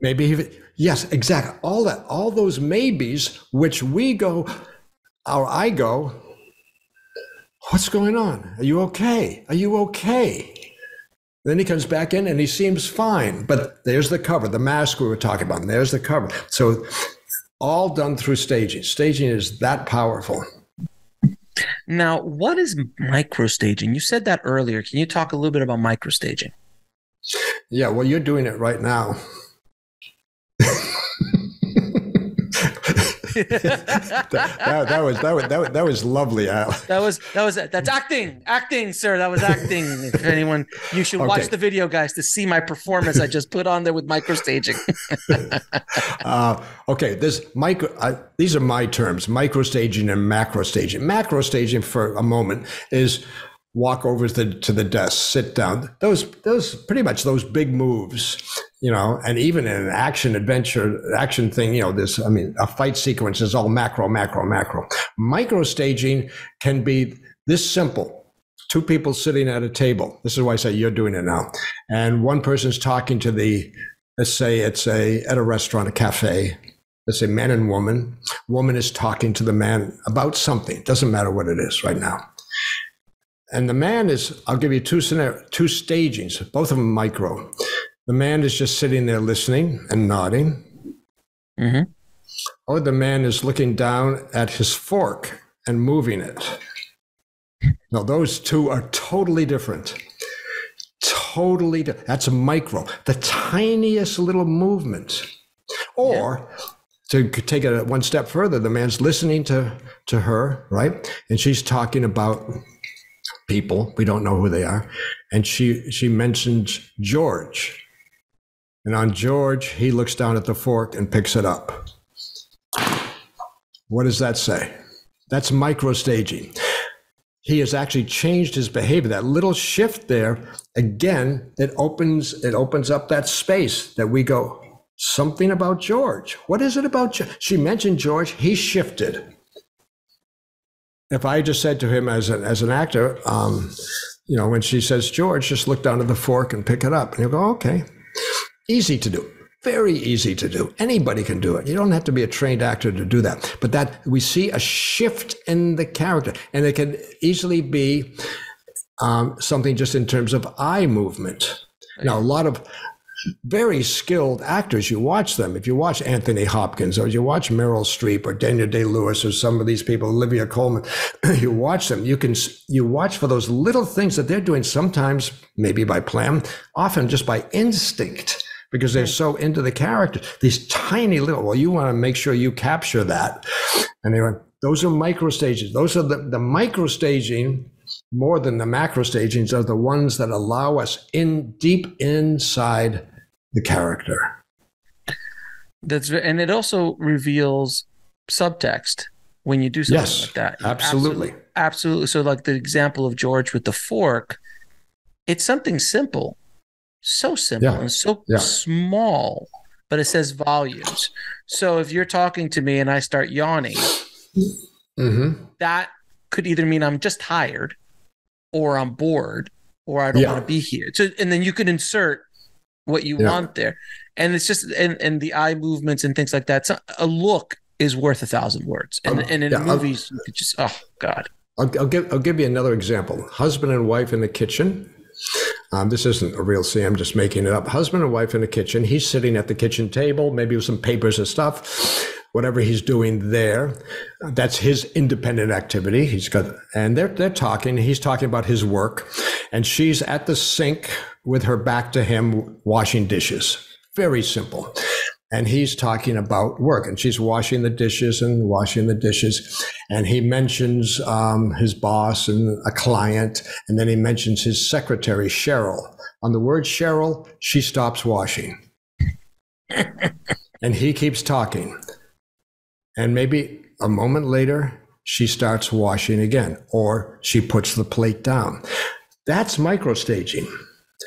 Yes, exactly. All those maybes, which I go, what's going on? Are you okay? Are you okay? Then he comes back in and he seems fine. But there's the cover, the mask we were talking about. And there's the cover. So all done through staging. Staging is that powerful. Now, what is microstaging? You said that earlier. Can you talk a little bit about microstaging? Yeah, well, you're doing it right now. that was lovely, Al. That's acting, sir. That was acting. If anyone, you should watch the video, guys, to see my performance I just put on there with microstaging. Okay, these are my terms: microstaging and macrostaging. Macrostaging, for a moment, is walk over to the desk, sit down. Those pretty much those big moves, and even in an action thing, a fight sequence is all macro. Microstaging can be this simple. Two people sitting at a table. This is why I say you're doing it now. And one person's talking to let's say it's at a restaurant, a cafe. Let's say man and woman. Woman is talking to the man about something. Doesn't matter what it is right now. And the man I'll give you two stagings, both of them micro. The man is just sitting there listening and nodding. Mm-hmm. Or the man is looking down at his fork and moving it. Now, those two are totally different. That's a micro, the tiniest little movement. Or to take it one step further, the man's listening to her, right? And she's talking about people, we don't know who they are. And she mentions George. And on George, he looks down at the fork and picks it up. What does that say? That's microstaging. He has actually changed his behavior. That little shift there, again, it opens up that space that we go, something about George. What is it about George? She mentioned George, he shifted. If I just said to him as an actor, when she says George, just look down at the fork and pick it up. And he'll go, okay. Easy to do. Very easy to do. Anybody can do it. You don't have to be a trained actor to do that. But that we see a shift in the character. And it can easily be something just in terms of eye movement. Now, a lot of very skilled actors, you watch them. If you watch Anthony Hopkins or you watch Meryl Streep or Daniel Day-Lewis or some of these people, Olivia Colman, you watch them, you watch for those little things that they're doing, sometimes maybe by plan, often just by instinct, because they're so into the character. These tiny little, you want to make sure you capture that. And those are micro stages. Those are the micro staging, more than the macro stagings, are the ones that allow us deep inside the character. And it also reveals subtext when you do something like that. Absolutely. Absolutely. So like the example of George with the fork, it's something simple, so simple and so small, but it says volumes. So if you're talking to me and I start yawning, that could either mean I'm just tired, or I'm bored, or I don't want to be here. So, and then you can insert what you want there. And it's just, and the eye movements and things like that. So a look is worth 1,000 words. And in movies, you could just, oh God. I'll give you another example. Husband and wife in the kitchen. This isn't a real scene. I'm just making it up. Husband and wife in the kitchen. He's sitting at the kitchen table, maybe with some papers and stuff, whatever he's doing there. That's his independent activity. And they're talking. He's talking about his work, and she's at the sink with her back to him, washing dishes. Very simple. And he's talking about work, and she's washing the dishes. And he mentions his boss and a client, and then he mentions his secretary, Cheryl. On the word Cheryl, she stops washing. And he keeps talking. And maybe a moment later, she starts washing again, or she puts the plate down. That's microstaging.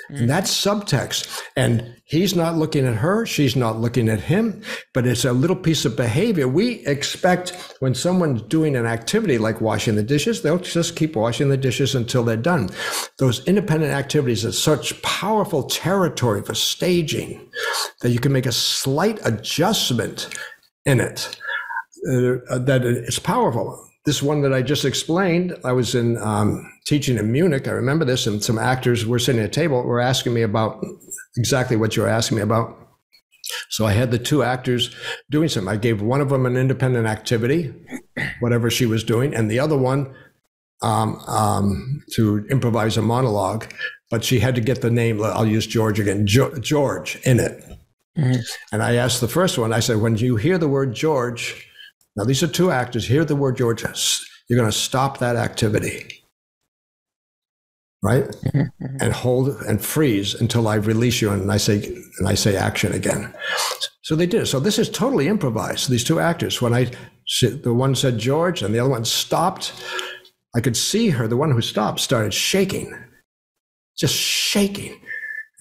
And that's subtext. And he's not looking at her, she's not looking at him, but it's a little piece of behavior. We expect when someone's doing an activity like washing the dishes, they'll just keep washing the dishes until they're done. Those independent activities are such powerful territory for staging that you can make a slight adjustment in it, that it's powerful. This one that I just explained, I was in teaching in Munich. I remember this, and some actors were sitting at a table, were asking me about exactly what you were asking me about. So I had the two actors doing something. I gave one of them an independent activity, whatever she was doing, and the other one to improvise a monologue. But she had to get the name, I'll use George again, George in it. Mm-hmm. And I asked the first one, I said, when you hear the word George, now these are two actors, hear the word George, you're going to stop that activity, right? Mm-hmm. And hold and freeze until I release you, and I say action again. So they did. So this is totally improvised. These two actors, the one said George and the other one stopped, I could see her, the one who stopped, started shaking, just shaking.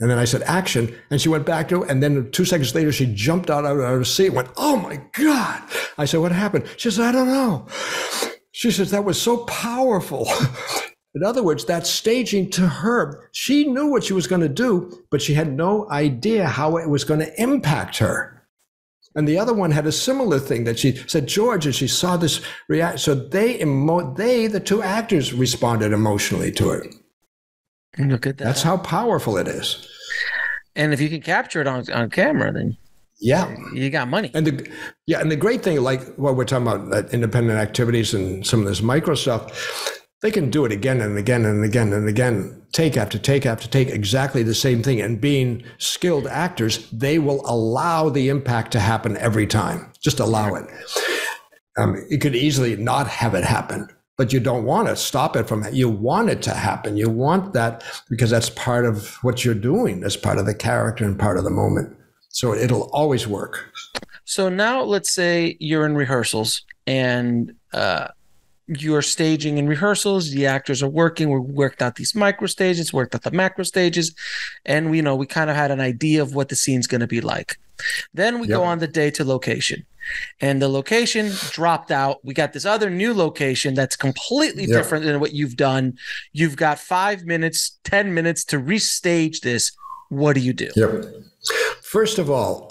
And then I said, action. And she went back to it. And then 2 seconds later, she jumped out of her seat and went, oh my God. I said, what happened? She said, I don't know. She says, that was so powerful. In other words, that staging to her, she knew what she was going to do, but she had no idea how it was going to impact her. And the other one had a similar thing that she said, George, and she saw this reaction. So the two actors responded emotionally to it. Look at that. That's how powerful it is. And if you can capture it on camera, then you got money. And the great thing, like what we're talking about, independent activities and some of this micro stuff, they can do it again and again and again and again, take after take after take, exactly the same thing. And being skilled actors, they will allow the impact to happen every time. Just allow it. You could easily not have it happen, but you don't want to stop it from, you want it to happen. You want that because that's part of what you're doing. That's part of the character and part of the moment. So it'll always work. So now let's say you're in rehearsals and you're staging in rehearsals. The actors are working. We worked out these micro stages, worked out the macro stages. And we kind of had an idea of what the scene's going to be like. Then we go on the day to location. And the location dropped out. We got this other new location that's completely different than what you've done. You've got 5 minutes, 10 minutes to restage this. What do you do? Yep. First of all,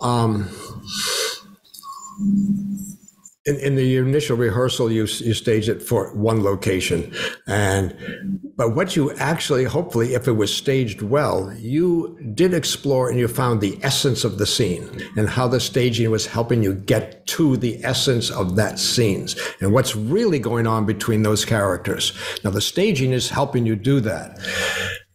in the initial rehearsal, you stage it for one location. But what you actually, hopefully, if it was staged well, you did explore and you found the essence of the scene and how the staging was helping you get to the essence of that scenes and what's really going on between those characters. Now, the staging is helping you do that.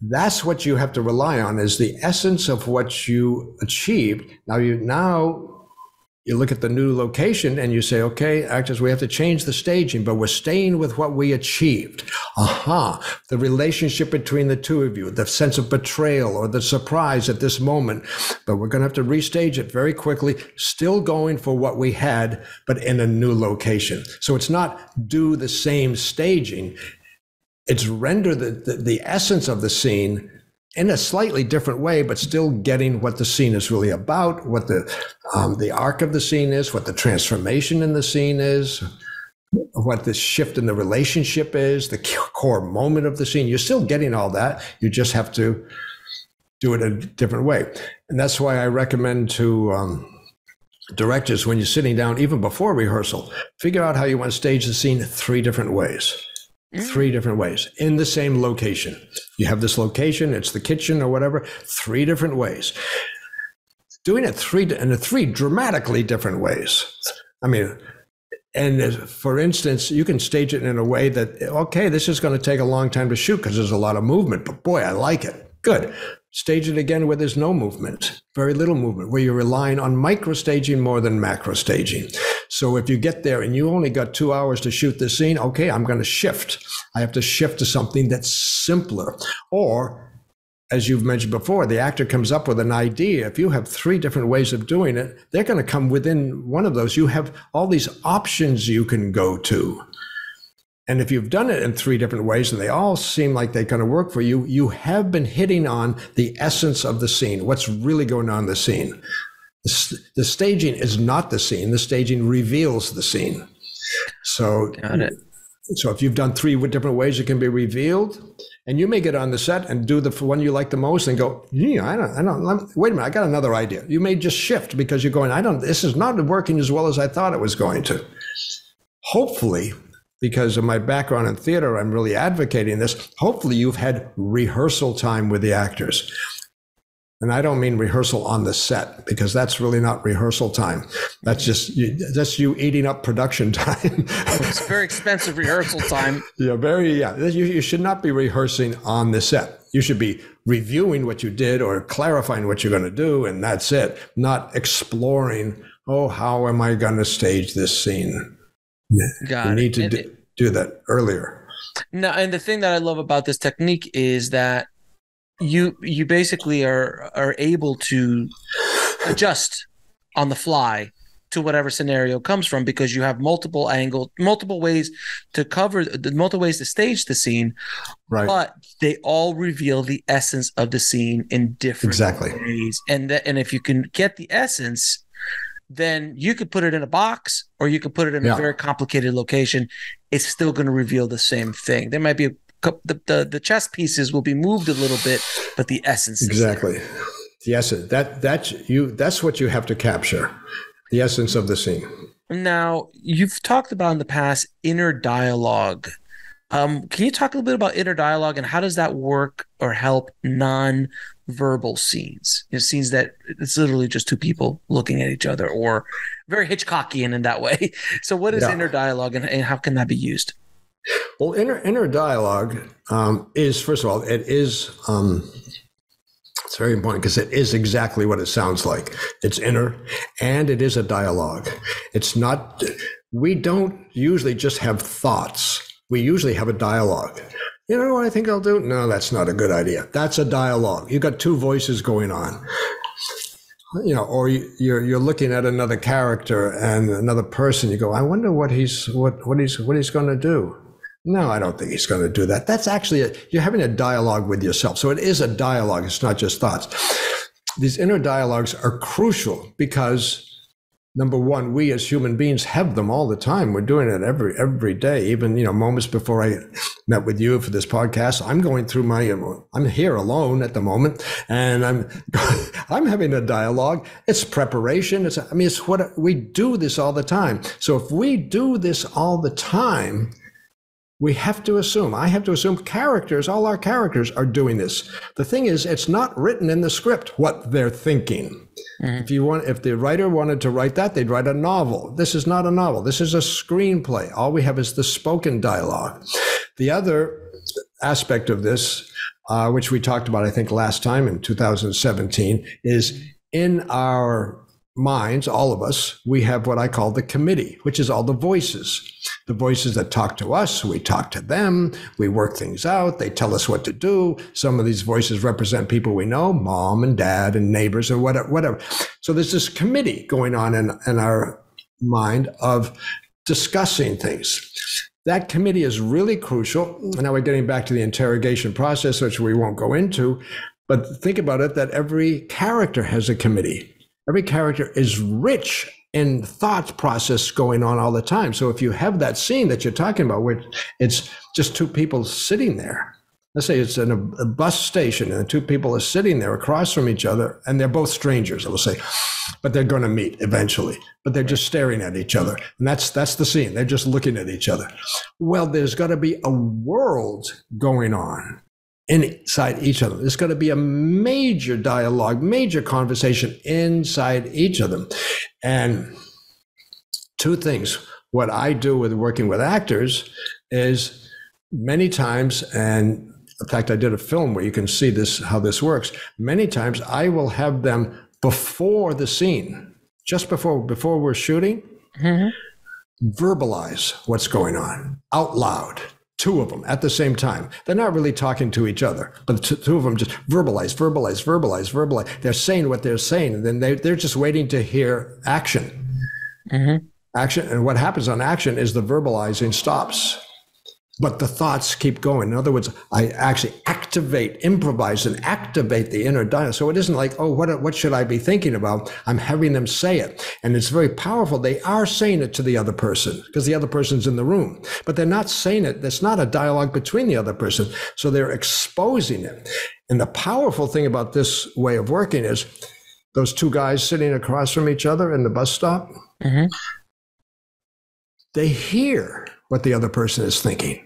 That's what you have to rely on, is the essence of what you achieved. Now you look at the new location and you say, okay, actors, we have to change the staging, but we're staying with what we achieved. The relationship between the two of you, the sense of betrayal or the surprise at this moment, but we're going to have to restage it very quickly, still going for what we had, but in a new location. So it's not do the same staging. It's render the essence of the scene in a slightly different way, but still getting what the scene is really about, what the arc of the scene is, what the transformation in the scene is, what the shift in the relationship is, the core moment of the scene. You're still getting all that. You just have to do it a different way. And that's why I recommend to directors, when you're sitting down, even before rehearsal, figure out how you want to stage the scene 3 different ways. 3 different ways in the same location. You have this location, it's the kitchen or whatever, 3 different ways. Doing it in 3 dramatically different ways. I mean, and for instance, you can stage it in a way that, okay, this is going to take a long time to shoot because there's a lot of movement, but boy, I like it. Good. Stage it again where there's no movement, very little movement, where you're relying on micro staging more than macro staging. So if you get there and you only got 2 hours to shoot this scene, okay, I'm going to shift. I have to shift to something that's simpler. Or, as you've mentioned before, the actor comes up with an idea. If you have 3 different ways of doing it, they're going to come within one of those. You have all these options you can go to. And if you've done it in 3 different ways and they all seem like they're going to work for you, you have been hitting on the essence of the scene, what's really going on in the scene. The staging is not the scene. The staging reveals the scene. So, got it. So if you've done 3 different ways it can be revealed, and you may get on the set and do the one you like the most and go, yeah, I don't, wait a minute, I got another idea. You may just shift because you're going, this is not working as well as I thought it was going to. Hopefully, because of my background in theater, I'm really advocating this. Hopefully you've had rehearsal time with the actors. And I don't mean rehearsal on the set, because that's really not rehearsal time. That's just you eating up production time. It's very expensive rehearsal time. You should not be rehearsing on the set. You should be reviewing what you did or clarifying what you're going to do, and that's it. Not exploring, how am I going to stage this scene? You need to do that earlier. No, and the thing that I love about this technique is that you basically are able to adjust on the fly to whatever scenario comes from, because you have multiple ways to cover, multiple ways to stage the scene, right? But they all reveal the essence of the scene in different ways. And if you can get the essence, then you could put it in a box or you could put it in a very complicated location. It's still going to reveal the same thing. There might be the chess pieces will be moved a little bit, but the essence exactly. The essence that's what you have to capture, the essence of the scene. Now, you've talked about in the past inner dialogue. Can you talk a little bit about inner dialogue and how does that work or help non-verbal scenes? Scenes that it's literally just 2 people looking at each other, or very Hitchcockian in that way. So what is inner dialogue and how can that be used? Well, inner dialogue is, first of all, it is it's very important because it is exactly what it sounds like. It's inner, and it is a dialogue. It's not. We don't usually just have thoughts. We usually have a dialogue. You know what I think I'll do? No, that's not a good idea. That's a dialogue. You've got 2 voices going on. Or you're looking at another character and another person. You go, I wonder what he's going to do. No, I don't think he's going to do that. That's actually you're having a dialogue with yourself. So it is a dialogue. It's not just thoughts. These inner dialogues are crucial because, number one, we as human beings have them all the time. We're doing it every day. Even, moments before I met with you for this podcast, I'm going through I'm here alone at the moment, and I'm having a dialogue. It's preparation. It's what we do this all the time. So if we do this all the time, I have to assume all our characters are doing this. The thing is, it's not written in the script what they're thinking. Mm-hmm. If the writer wanted to write that, they'd write a novel. This is not a novel. This is a screenplay. All we have is the spoken dialogue. The other aspect of this, which we talked about, I think, last time in 2017, is in our minds, all of us, we have what I call the committee, which is all the voices that talk to us. We talk to them. We work things out. They tell us what to do. Some of these voices represent people we know, mom and dad and neighbors or whatever. So there's this committee going on in our mind of discussing things. That committee is really crucial. Now we're getting back to the interrogation process, which we won't go into, but think about it, that every character has a committee. Every character is rich in thought process going on all the time. So if you have that scene that you're talking about, where it's just 2 people sitting there, let's say it's in a bus station and the two people are sitting there across from each other and they're both strangers, let's say, but they're going to meet eventually, but they're just staring at each other. And that's the scene. They're just looking at each other. Well, there's got to be a world going on inside each of them. There's got to be a major dialogue, major conversation inside each of them. And two things. What I do with working with actors is many times, and in fact, I did a film where you can see this, how this works. Many times I will have them before the scene, just before we're shooting, verbalize what's going on out loud. Two of them at the same time. They're not really talking to each other, but the two of them just verbalize. They're saying what they're saying, and then they're just waiting to hear action. Action, and what happens on action is the verbalizing stops, but the thoughts keep going. In other words, I actually improvise and activate the inner dialogue. So it isn't like, oh, what should I be thinking about? I'm having them say it. And it's very powerful. They are saying it to the other person because the other person's in the room, but they're not saying it. There's not a dialogue between the other person. So they're exposing it. And the powerful thing about this way of working is those two guys sitting across from each other in the bus stop, they hear what the other person is thinking.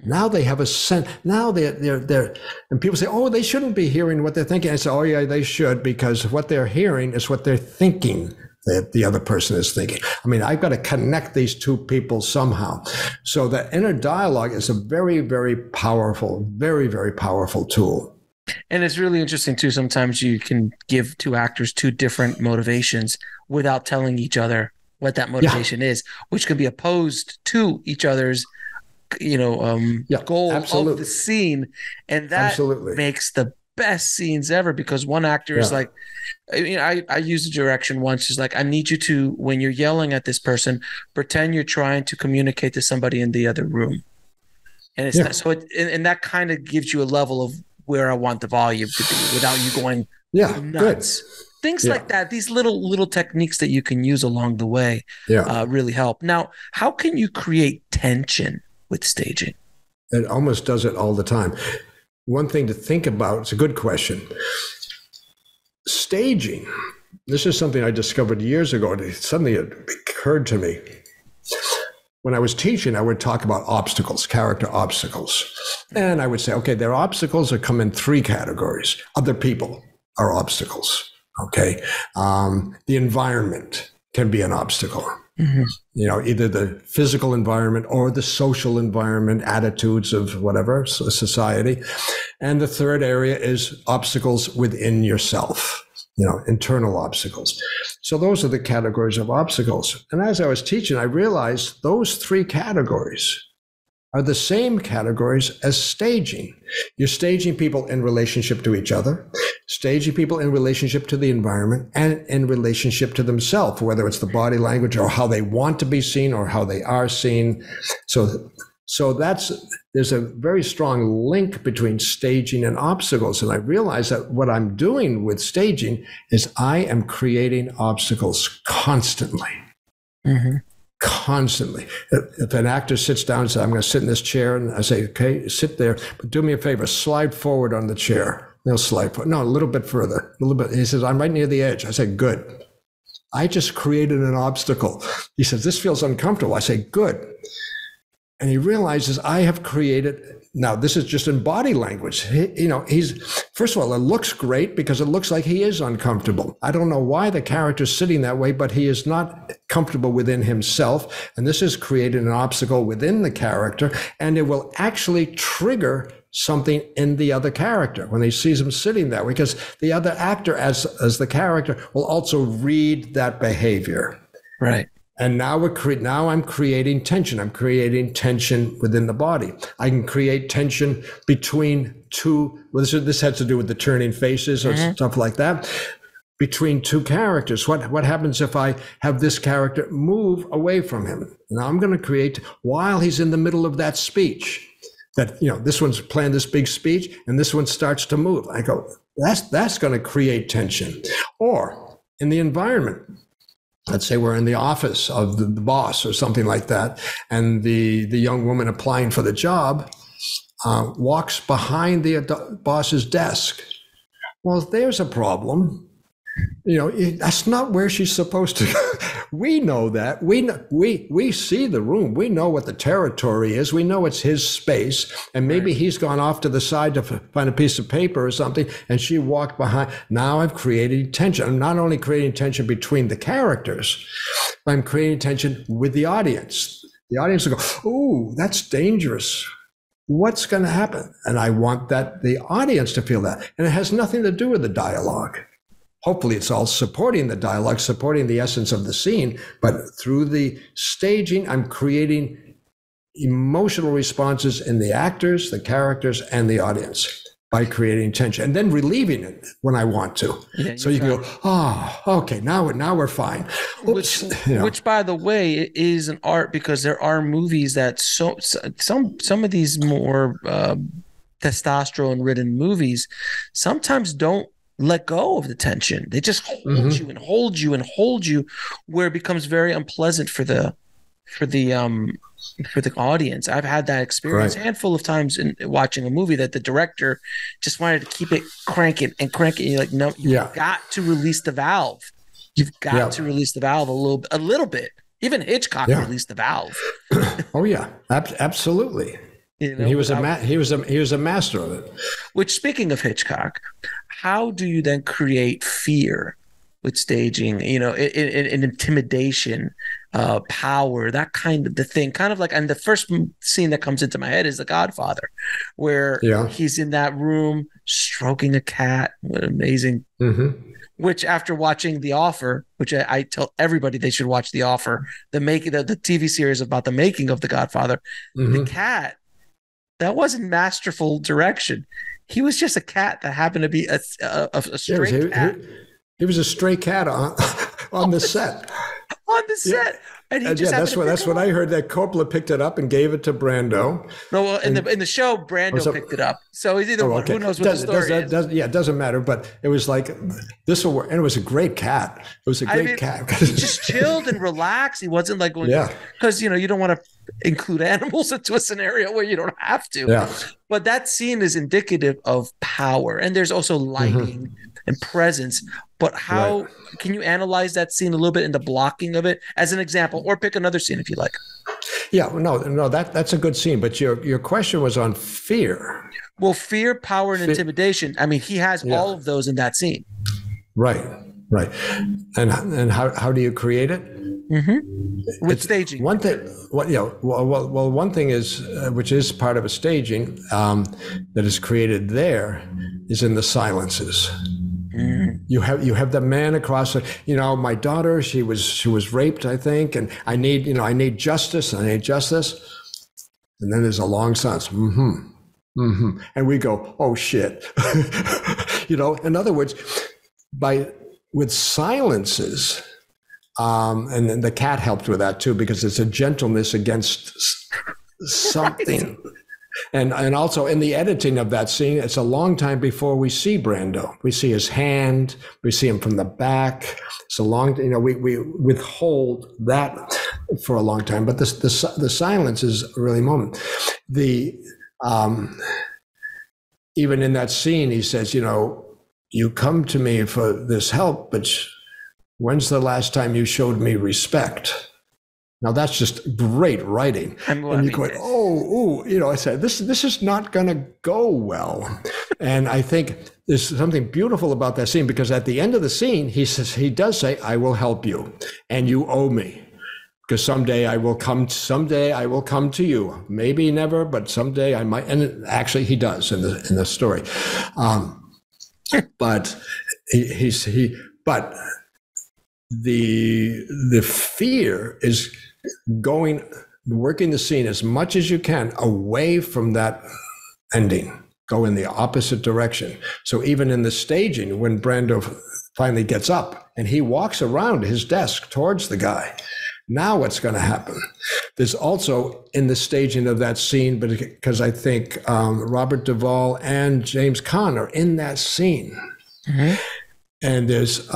Now they have a sense. Now they're, and people say, oh, they shouldn't be hearing what they're thinking. I say, oh yeah, they should, because what they're hearing is what they're thinking that the other person is thinking. I mean, I've got to connect these two people somehow. So the inner dialogue is a very, very powerful, very, very powerful tool. And it's really interesting too. Sometimes you can give two actors two different motivations without telling each other what that motivation is, which can be opposed to each other's, goal of the scene. And that makes the best scenes ever, because one actor is like, I used a direction once. It's like, I need you to, when you're yelling at this person, pretend you're trying to communicate to somebody in the other room. And it's not, so and that kind of gives you a level of where I want the volume to be without you going nuts. Good. Things like that, these little techniques that you can use along the way really help. Now, how can you create tension with staging? It almost does it all the time. One thing to think about, it's a good question. Staging, this is something I discovered years ago, and suddenly it occurred to me. When I was teaching, I would talk about obstacles, character obstacles. And I would say, okay, their obstacles come in three categories. Other people are obstacles. Okay. The environment can be an obstacle. Either the physical environment or the social environment, attitudes of whatever, society. And the third area is obstacles within yourself, internal obstacles. So those are the categories of obstacles. And as I was teaching, I realized those three categories are the same categories as staging. You're staging people in relationship to each other, staging people in relationship to the environment, and in relationship to themselves, whether it's the body language or how they want to be seen or how they are seen. So there's a very strong link between staging and obstacles. And I realized that what I'm doing with staging is I am creating obstacles constantly. Constantly. If an actor sits down and says, I'm going to sit in this chair, and I say, okay, sit there, but do me a favor, slide forward on the chair. They'll slide forward. No, a little bit further, a little bit. He says, I'm right near the edge. I say, good. I just created an obstacle. He says, this feels uncomfortable. I say, good. And he realizes I have created, now this is just in body language. He's, first of all, it looks great because it looks like he is uncomfortable. I don't know why the character's sitting that way, but he is not comfortable within himself. And this has created an obstacle within the character, and it will actually trigger something in the other character when he sees him sitting that way, because the other actor as the character will also read that behavior. Right. And now I'm creating tension. I'm creating tension within the body. I can create tension between two. Well, this has to do with the turning faces or stuff like that. Between two characters, what happens if I have this character move away from him? Now I'm going to create, while he's in the middle of that speech, that this one's playing this big speech, and this one starts to move. I go, that's going to create tension. Or in the environment. Let's say we're in the office of the boss or something like that, and the young woman applying for the job walks behind the boss's desk. Well, there's a problem. That's not where she's supposed to go. We know that. We see the room. We know what the territory is. We know it's his space. And maybe he's gone off to the side to find a piece of paper or something, and she walked behind. Now I've created tension. I'm not only creating tension between the characters, but I'm creating tension with the audience. The audience will go, "Ooh, that's dangerous. What's going to happen?" And I want the audience to feel that. And it has nothing to do with the dialogue. Hopefully it's all supporting the dialogue, supporting the essence of the scene, but through the staging, I'm creating emotional responses in the actors, the characters, and the audience by creating tension and then relieving it when I want to. Yeah, so you can go, "Oh, okay, now we're fine." Oops, which, by the way, is an art, because there are movies that some of these more testosterone-ridden movies sometimes don't let go of the tension. They just hold you and hold you and hold you, where it becomes very unpleasant for the audience. I've had that experience a handful of times in watching a movie that the director just wanted to keep it cranking. You're like, no, you've got to release the valve. You've got to release the valve a little bit. Even Hitchcock released the valve. Oh yeah, absolutely. He was a master of it. Which, speaking of Hitchcock, how do you then create fear with staging? In intimidation, power, that kind of the thing. Kind of like, and the first scene that comes into my head is The Godfather, where he's in that room stroking a cat. What amazing! Which, after watching The Offer, which I tell everybody they should watch The Offer, the TV series about the making of The Godfather, the cat. That wasn't masterful direction. He was just a cat that happened to be a stray cat. He was a stray cat on the set. On the set. And he just that's what I heard, that Coppola picked it up and gave it to Brando. No, well, in the show, Brando picked it up. So he's either one. Who knows what the story is? It doesn't matter. But it was like, this will work. And it was a great cat. It was a great cat. He just chilled and relaxed. He wasn't like going, because, you don't want to include animals into a scenario where you don't have to. Yeah. But that scene is indicative of power. And there's also lighting and presence. But how can you analyze that scene a little bit in the blocking of it as an example, or pick another scene if you like? Yeah, no, that's a good scene. But your question was on fear. Well, fear, power, and intimidation. I mean, he has all of those in that scene. Right. And how do you create it? With staging. One thing, one thing is, which is part of a staging that is created there, is in the silences. You have the man across my daughter, she was raped, I think, and I need justice. And then there's a long silence. And we go, "Oh shit." In other words, with silences, and then the cat helped with that too, because it's a gentleness against something. And also in the editing of that scene, it's a long time before we see Brando. We see his hand, we see him from the back. It's a long, we withhold that for a long time. But the silence is a really moment. Even in that scene, he says, "You come to me for this help, but when's the last time you showed me respect?" Now that's just great writing. And you go, I said, this is not going to go well. And I think there's something beautiful about that scene, because at the end of the scene, he does say, "I will help you, and you owe me, because someday I will come to you. Maybe never, but someday I might." And actually, he does in the story. But the fear is working the scene as much as you can away from that ending, go in the opposite direction. So even in the staging, when Brando finally gets up and he walks around his desk towards the guy, now what's going to happen? There's also in the staging of that scene, but because I think Robert Duvall and James Caan are in that scene. And there's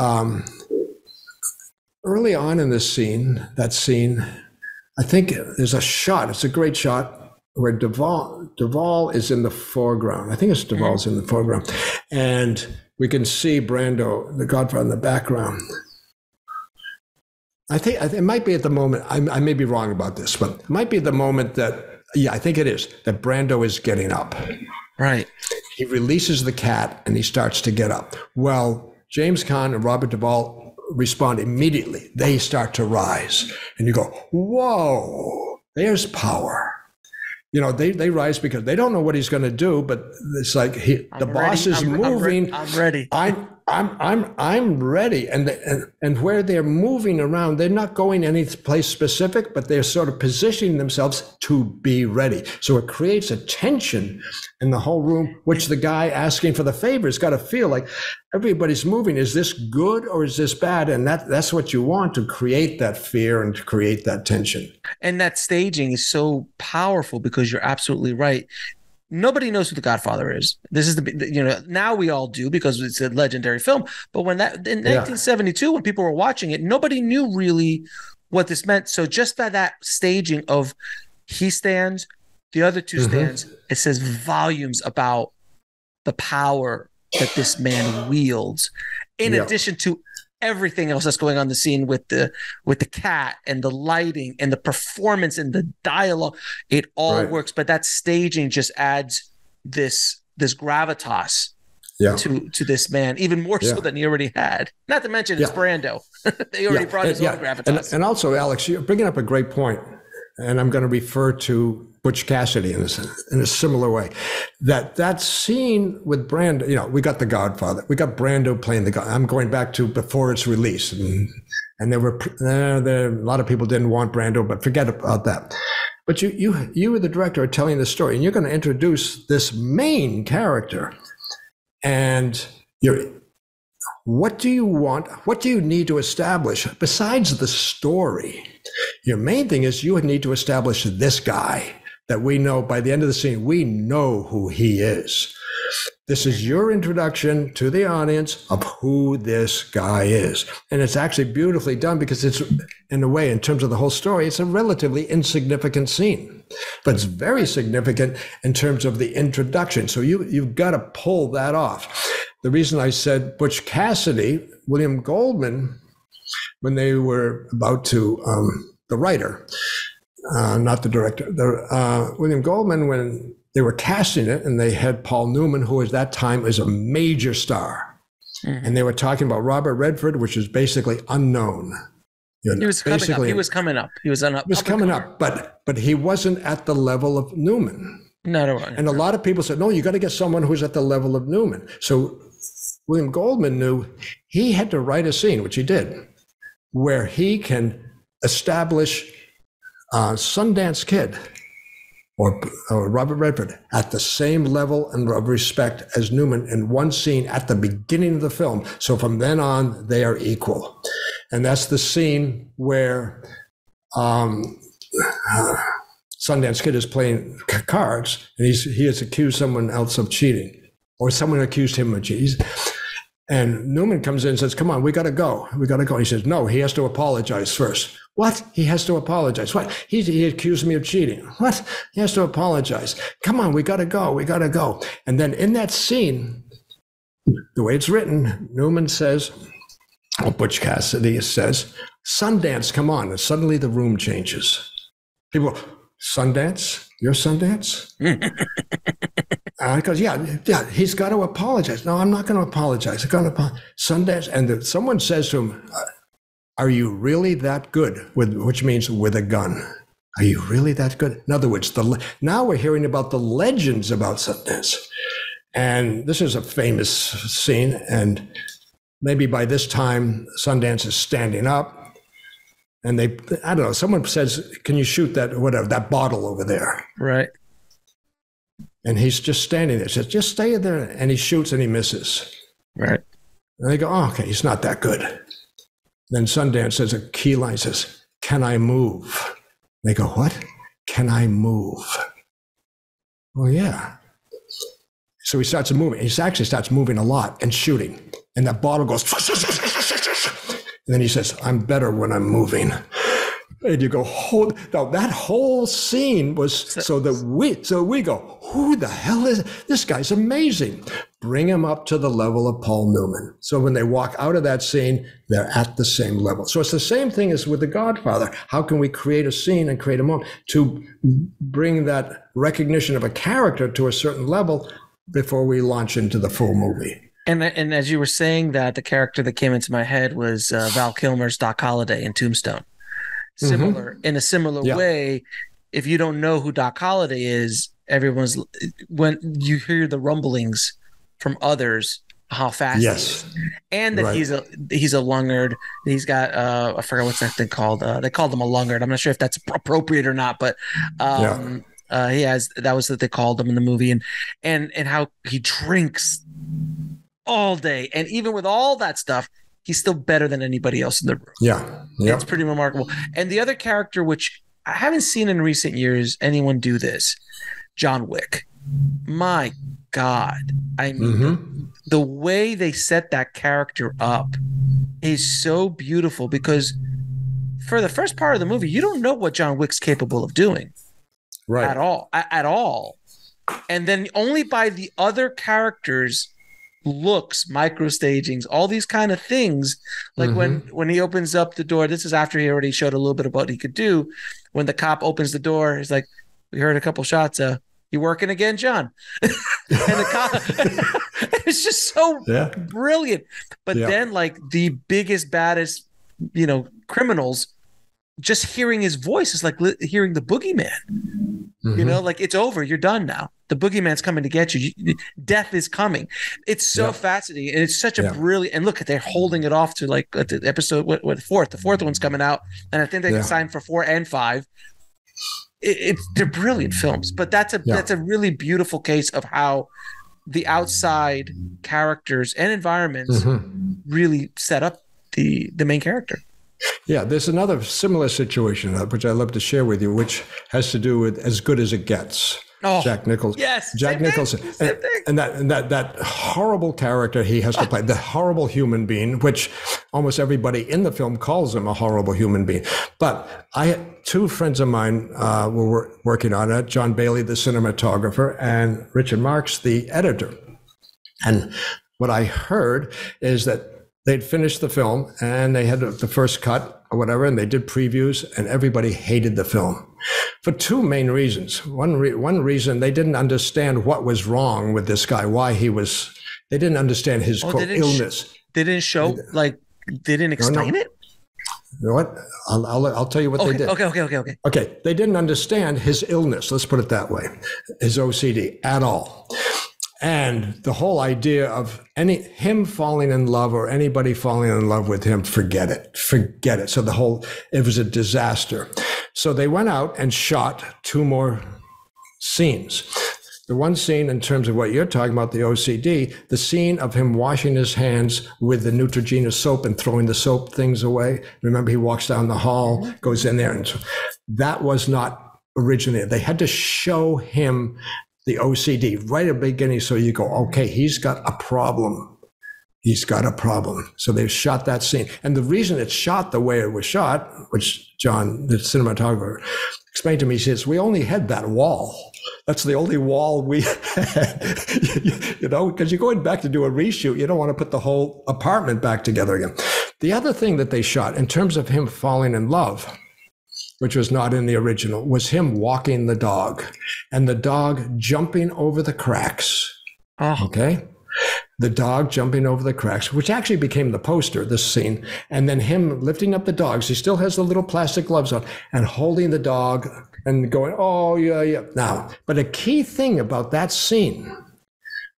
early on in that scene, I think there's a shot. It's a great shot where Duvall is in the foreground. I think it's Duvall's in the foreground. And we can see Brando, the Godfather, in the background. I think it might be at the moment, I may be wrong about this, but it might be the moment that, I think it is, that Brando is getting up. Right. He releases the cat and he starts to get up. Well, James Caan and Robert Duvall respond immediately. They start to rise. And you go, whoa, there's power. They rise because they don't know what he's going to do, but it's like the boss is moving. I'm ready. I'm ready. And where they're moving around, they're not going any place specific, but they're sort of positioning themselves to be ready. So it creates a tension in the whole room, which the guy asking for the favor has got to feel like everybody's moving. Is this good or is this bad? And that's what you want, to create that fear and to create that tension. And that staging is so powerful because you're absolutely right. Nobody knows who the Godfather is. This is now we all do because it's a legendary film. But in 1972, when people were watching it, nobody knew really what this meant. So just by that staging of he stands, the other two stands, it says volumes about the power that this man wields, in addition to everything else that's going on in the scene with the cat and the lighting and the performance and the dialogue. It all works, but that staging just adds this gravitas to this man, even more so than he already had. Not to mention it's Brando. They already brought his own gravitas. And also, Alex, you're bringing up a great point, and I'm going to refer to Butch Cassidy in a similar way. That scene with Brando, we got The Godfather, we got Brando playing the God. I'm going back to before its release, and there were a lot of people didn't want Brando, but forget about that. But you were the director are telling the story, and you're going to introduce this main character, and what do you want? What do you need to establish besides the story? Your main thing is you would need to establish this guy that we know by the end of the scene, we know who he is. This is your introduction to the audience of who this guy is. And it's actually beautifully done because it's, in a way, in terms of the whole story, it's a relatively insignificant scene, but it's very significant in terms of the introduction. So you've got to pull that off. The reason I said Butch Cassidy, William Goldman, when they were about to, the writer, not the director, William Goldman, when they were casting it, and they had Paul Newman, who at that time was a major star. Mm-hmm. And they were talking about Robert Redford, which is basically unknown. He was coming up. He was coming up, but he wasn't at the level of Newman. No. And a lot of people said, no, you got to get someone who's at the level of Newman. So William Goldman knew he had to write a scene, which he did, where he can establish Sundance Kid or Robert Redford at the same level and of respect as Newman in one scene at the beginning of the film. So from then on, they are equal. And that's the scene where Sundance Kid is playing cards, and he has accused someone else of cheating, or someone accused him of cheating. And Newman comes in and says, come on, we got to go. He says, no, he has to apologize first. What? He has to apologize. What? He accused me of cheating. What? He has to apologize. Come on, we got to go. And then in that scene, the way it's written, Newman says, Butch Cassidy says, Sundance, come on. And suddenly the room changes. People, Sundance? You're Sundance? He goes, yeah, he's got to apologize. No, I'm not going to apologize. I'm going to apologize. Sundance. And someone says to him, are you really that good? Which means with a gun. Are you really that good? In other words, now we're hearing about the legends about Sundance. And this is a famous scene. And maybe by this time, Sundance is standing up. And I don't know, someone says, can you shoot that bottle over there? Right. And he's just standing there. He says, just stay there. And he shoots and he misses. Right. And they go, oh, okay, he's not that good. Then Sundance says a key line, says, can I move? They go, what? Can I move? Well, yeah. So he starts moving. He actually starts moving a lot and shooting. And that bottle goes, and then he says, I'm better when I'm moving. And you go, now that whole scene was so we go, who the hell is this guy's amazing? Bring him up to the level of Paul Newman. So when they walk out of that scene, they're at the same level. So it's the same thing as with The Godfather. How can we create a scene and create a moment to bring that recognition of a character to a certain level before we launch into the full movie? And as you were saying that, the character that came into my head was Val Kilmer's Doc Holliday in Tombstone. In a similar way, if you don't know who Doc Holliday is, when you hear the rumblings from others, how fast he is, and that he's a lungard. He's got I forgot what's that thing called. They called him a lungard. I'm not sure if that's appropriate or not, but he has, that was what they called him in the movie, and how he drinks all day, and even with all that stuff, he's still better than anybody else in the room. Yeah. It's pretty remarkable. And the other character, which I haven't seen in recent years anyone do this, John Wick. My God. I mean, the way they set that character up is so beautiful, because for the first part of the movie, you don't know what John Wick's capable of doing. Right. At all. And then only by the other characters' looks, micro stagings, all these kind of things, like when he opens up the door, this is after he already showed a little bit of what he could do. When the cop opens the door, he's like, we heard a couple shots, you working again, John? And the cop it's just so brilliant. But then, like, the biggest, baddest, criminals, just hearing his voice is like hearing the boogeyman. Like, it's over, you're done now. The boogeyman's coming to get you. Death is coming. It's so fascinating, and it's such a brilliant. And look, they're holding it off to like the episode. What fourth? The fourth one's coming out, and I think they can sign for 4 and 5. They're brilliant films, but that's a really beautiful case of how the outside characters and environments really set up the main character. Yeah, there's another similar situation, which I'd love to share with you, which has to do with As Good as It Gets. Oh, Jack Nicholson. Yes, Jack Nicholson. And that horrible character he has to play, the horrible human being, which almost everybody in the film calls him a horrible human being. But two friends of mine were working on it, John Bailey, the cinematographer, and Richard Marks, the editor. And what I heard is that they'd finished the film and they had the first cut or whatever, and they did previews, and everybody hated the film for two main reasons. One reason, they didn't understand what was wrong with this guy, why they didn't understand his quote, illness. They didn't show, they didn't explain it? You know what? I'll tell you what they did. Okay. They didn't understand his illness. Let's put it that way. His OCD at all. And the whole idea of him falling in love or anybody falling in love with him, forget it. So it was a disaster. So they went out and shot 2 more scenes. The one scene, in terms of what you're talking about, the OCD, the scene of him washing his hands with the Neutrogena soap and throwing the soap things away. Remember, he walks down the hall, goes in there, and that was not originally. They had to show him the OCD right at the beginning, so you go, okay, he's got a problem. So they shot that scene. And the reason it's shot the way it was shot, which John, the cinematographer, explained to me, he says, we only had that wall. That's the only wall we had, because you're going back to do a reshoot. You don't want to put the whole apartment back together again. The other thing that they shot, in terms of him falling in love, which was not in the original, was him walking the dog and the dog jumping over the cracks. Oh. Okay? The dog jumping over the cracks, which actually became the poster, this scene. And then him lifting up the dogs. He still has the little plastic gloves on and holding the dog and going, oh, yeah. Now, but a key thing about that scene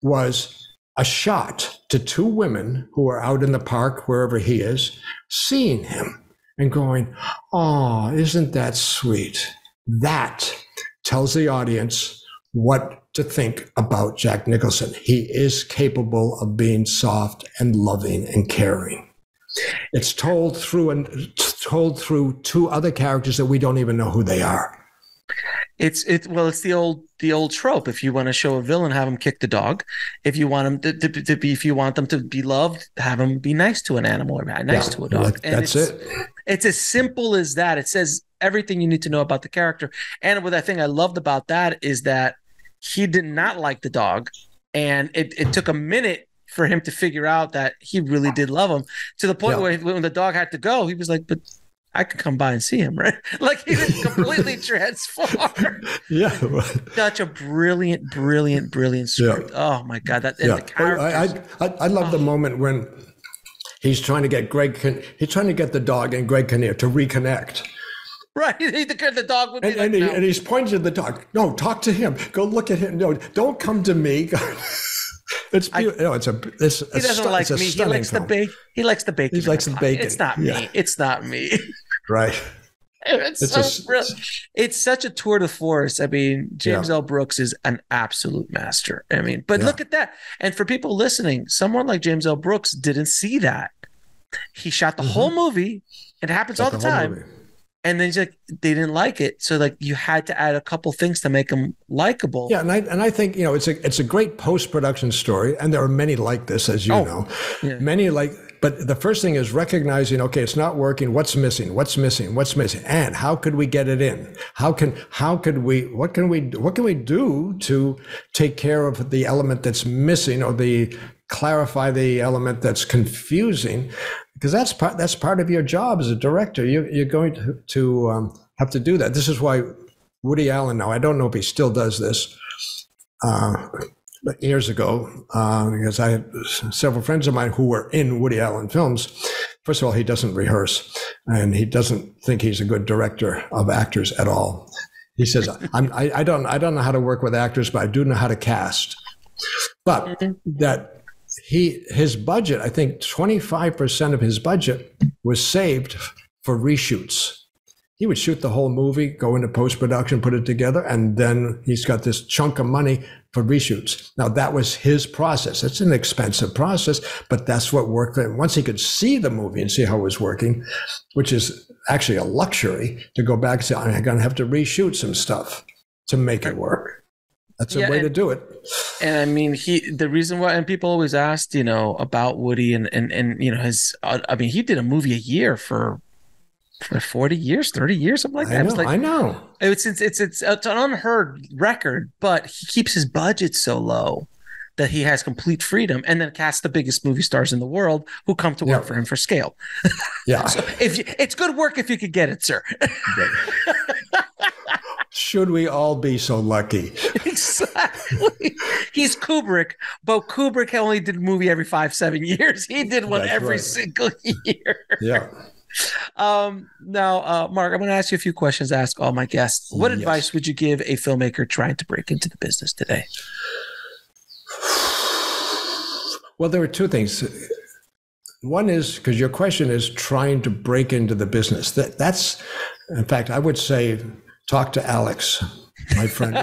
was a shot to 2 women who are out in the park, wherever he is, seeing him and going, oh, isn't that sweet? That tells the audience what to think about Jack Nicholson. He is capable of being soft and loving and caring. It's told through 2 other characters that we don't even know who they are. It's the old trope. If you want to show a villain, have him kick the dog. If you want him if you want them to be loved, have him be nice to an animal or nice to a dog. That's it. It's as simple as that. It says everything you need to know about the character. And what I think I loved about that is that he did not like the dog, and it took a minute for him to figure out that he really did love him, to the point where when the dog had to go, he was like, but I could come by and see him, right? Like he was completely transformed. Yeah. Such a brilliant script. Oh my God. That and the characters. I love the moment when he's trying to get the dog and Greg Kinnear to reconnect. Right. The dog would be and he's pointing to the dog. No, talk to him. Go look at him. No, don't come to me. It's beautiful. He doesn't like me. He likes the bacon. He likes the bacon. He likes the bacon. It's not me. It's not me. Right. It's such a tour de force. I mean, James L. Brooks is an absolute master. I mean, but look at that. And for people listening, someone like James L. Brooks didn't see that. He shot the whole movie. It happens all the time. And then he's like, they didn't like it, so like you had to add a couple things to make them likable. Yeah, and I think it's a great post-production story, and there are many like this, as you know. Yeah. Many like, but the first thing is recognizing, okay, it's not working. What's missing? What's missing? What's missing? And how could we get it in? What can we do to take care of the element that's missing, or clarify the element that's confusing? Because that's part of your job as a director. You're going to have to do that. This is why Woody Allen now, I don't know if he still does this, but years ago, because I had several friends of mine who were in Woody Allen films. First of all, he doesn't rehearse, and he doesn't think he's a good director of actors at all. He says, I don't know how to work with actors, but I do know how to cast. But that his budget, I think 25% of his budget was saved for reshoots. He would shoot the whole movie, go into post-production, put it together, and then he's got this chunk of money for reshoots. Now, that was his process. It's an expensive process, but that's what worked. And once he could see the movie and see how it was working, which is actually a luxury, to go back and say, I'm going to have to reshoot some stuff to make it work. That's a way to do it. And I mean, the reason why, and people always asked, about Woody and he did a movie a year for 40 years, 30 years, something like that. I know. It's an unheard record, but he keeps his budget so low that he has complete freedom, and then casts the biggest movie stars in the world who come to work for him for scale. Yeah. So it's good work if you could get it, sir. Should we all be so lucky? Exactly. He's Kubrick, but Kubrick only did a movie every 5-7 years. He did one every single year. Yeah. Now, Mark, I'm going to ask you a few questions to ask all my guests. What advice would you give a filmmaker trying to break into the business today? Well, there are two things. One is, because your question is trying to break into the business. That's, in fact, I would say, talk to Alex, my friend.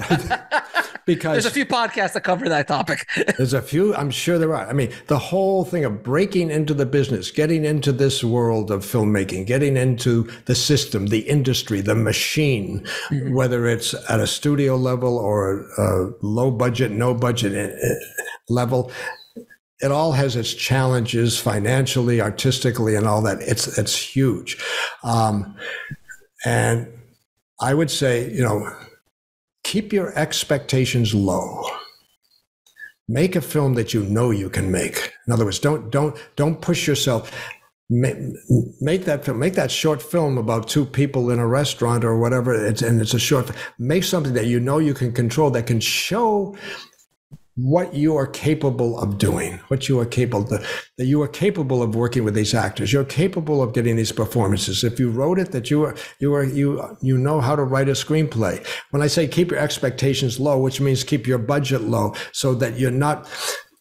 Because there's a few podcasts that cover that topic. There's a few, I'm sure there are. I mean, the whole thing of breaking into the business, getting into this world of filmmaking, getting into the system, the industry, the machine, whether it's at a studio level or a low budget, no budget level, it all has its challenges financially, artistically, and all that. It's huge. And I would say, keep your expectations low. Make a film that you know you can make. In other words, don't push yourself. Make that short film about two people in a restaurant or whatever. It's a short. Make something that you know you can control, that can show what you are capable of doing, that you are capable of working with these actors. You're capable of getting these performances. If you wrote it, that you know how to write a screenplay. When I say keep your expectations low, which means keep your budget low, so that you're not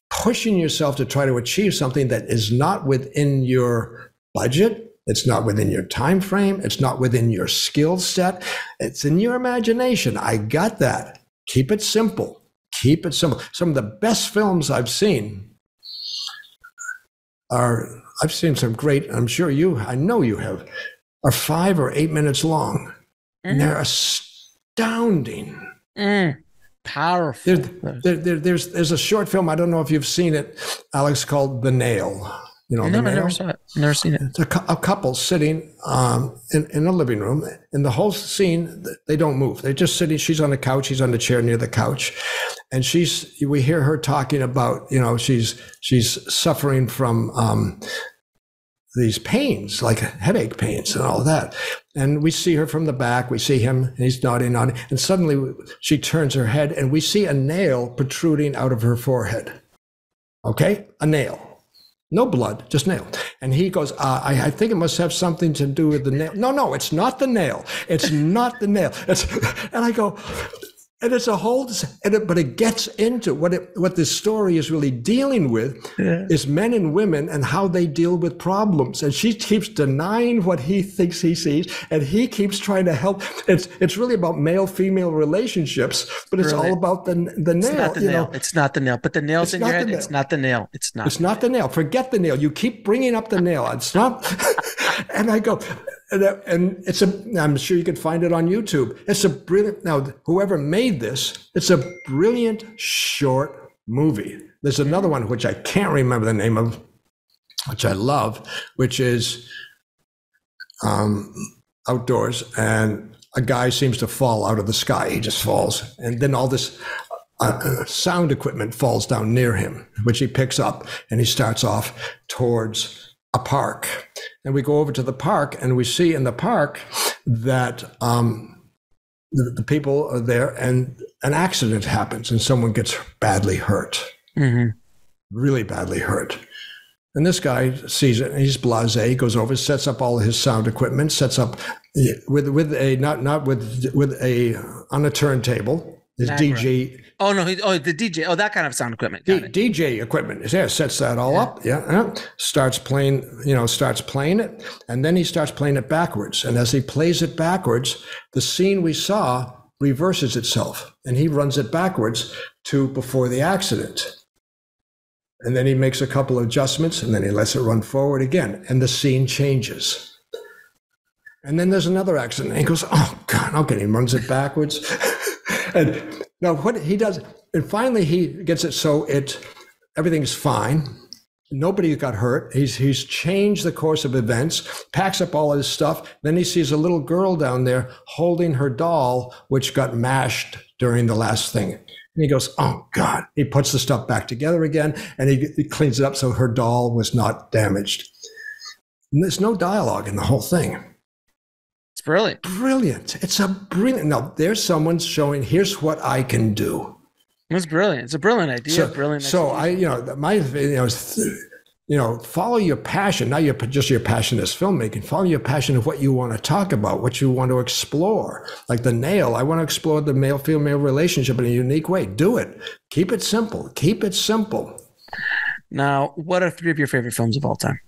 pushing yourself to try to achieve something that is not within your budget. It's not within your time frame. It's not within your skill set. It's in your imagination. I got that. Keep it simple. Keep it simple. Some of the best films I've seen I've seen some great, I'm sure I know you have, are 5 or 8 minutes long. And they're astounding. Powerful. There's a short film, I don't know if you've seen it, Alex, called The Nail. You know, No, the I never nail? saw it. Never seen it. It's a couple sitting in a living room. In the whole scene, they don't move. They're just sitting. She's on the couch. He's on the chair near the couch. And we hear her talking about, you know, she's suffering from these pains, like headache pains and all that. And we see her from the back. We see him, and he's nodding. And suddenly she turns her head, and we see a nail protruding out of her forehead. Okay? A nail. No blood, just nail. And he goes, I think it must have something to do with the nail. No, it's not the nail. It's not the nail. And I go, and it's a whole, but it gets into what this story is really dealing with is men and women and how they deal with problems. And she keeps denying what he thinks he sees, and he keeps trying to help. It's really about male-female relationships, but it's all about the nail. It's not the nail. It's not the nail. But the nail's in your head. It's not the nail. It's not. It's not the nail. Forget the nail. You keep bringing up the nail. It's not. And I go, and I'm sure you could find it on YouTube. It's a brilliant, now whoever made this, it's a brilliant short movie. There's another one, which I can't remember the name of, which I love, which is outdoors, and a guy seems to fall out of the sky. He just falls. And then all this sound equipment falls down near him, which he picks up, and he starts off towards a park. And we go over to the park, and we see in the park that the people are there, and an accident happens, and someone gets badly hurt, really badly hurt. And this guy sees it, and he's blasé. He goes over, sets up all his sound equipment, sets up with a on a turntable. His DJ. Oh no! The DJ. Oh, that kind of sound equipment. DJ equipment. Yeah, sets that all up. Yeah, starts playing. Starts playing it, and then he starts playing it backwards. And as he plays it backwards, the scene we saw reverses itself, and he runs it backwards to before the accident. And then he makes a couple of adjustments, and then he lets it run forward again, and the scene changes. And then there's another accident, and he goes, "Oh God!" Okay, he runs it backwards. And now what he does, and finally he gets it so everything's fine. Nobody got hurt. He's changed the course of events, packs up all his stuff. Then he sees a little girl down there holding her doll, which got mashed during the last thing. And he goes, "Oh God." He puts the stuff back together again, and he cleans it up so her doll was not damaged. And there's no dialogue in the whole thing. It's brilliant. Brilliant. It's a brilliant. Now, there's someone showing, here's what I can do. It's brilliant. It's a brilliant idea. Brilliant. So follow your passion. Not just your passion as filmmaking. Follow your passion of what you want to talk about, what you want to explore. Like the nail. I want to explore the male-female relationship in a unique way. Do it. Keep it simple. Keep it simple. Now, what are 3 of your favorite films of all time?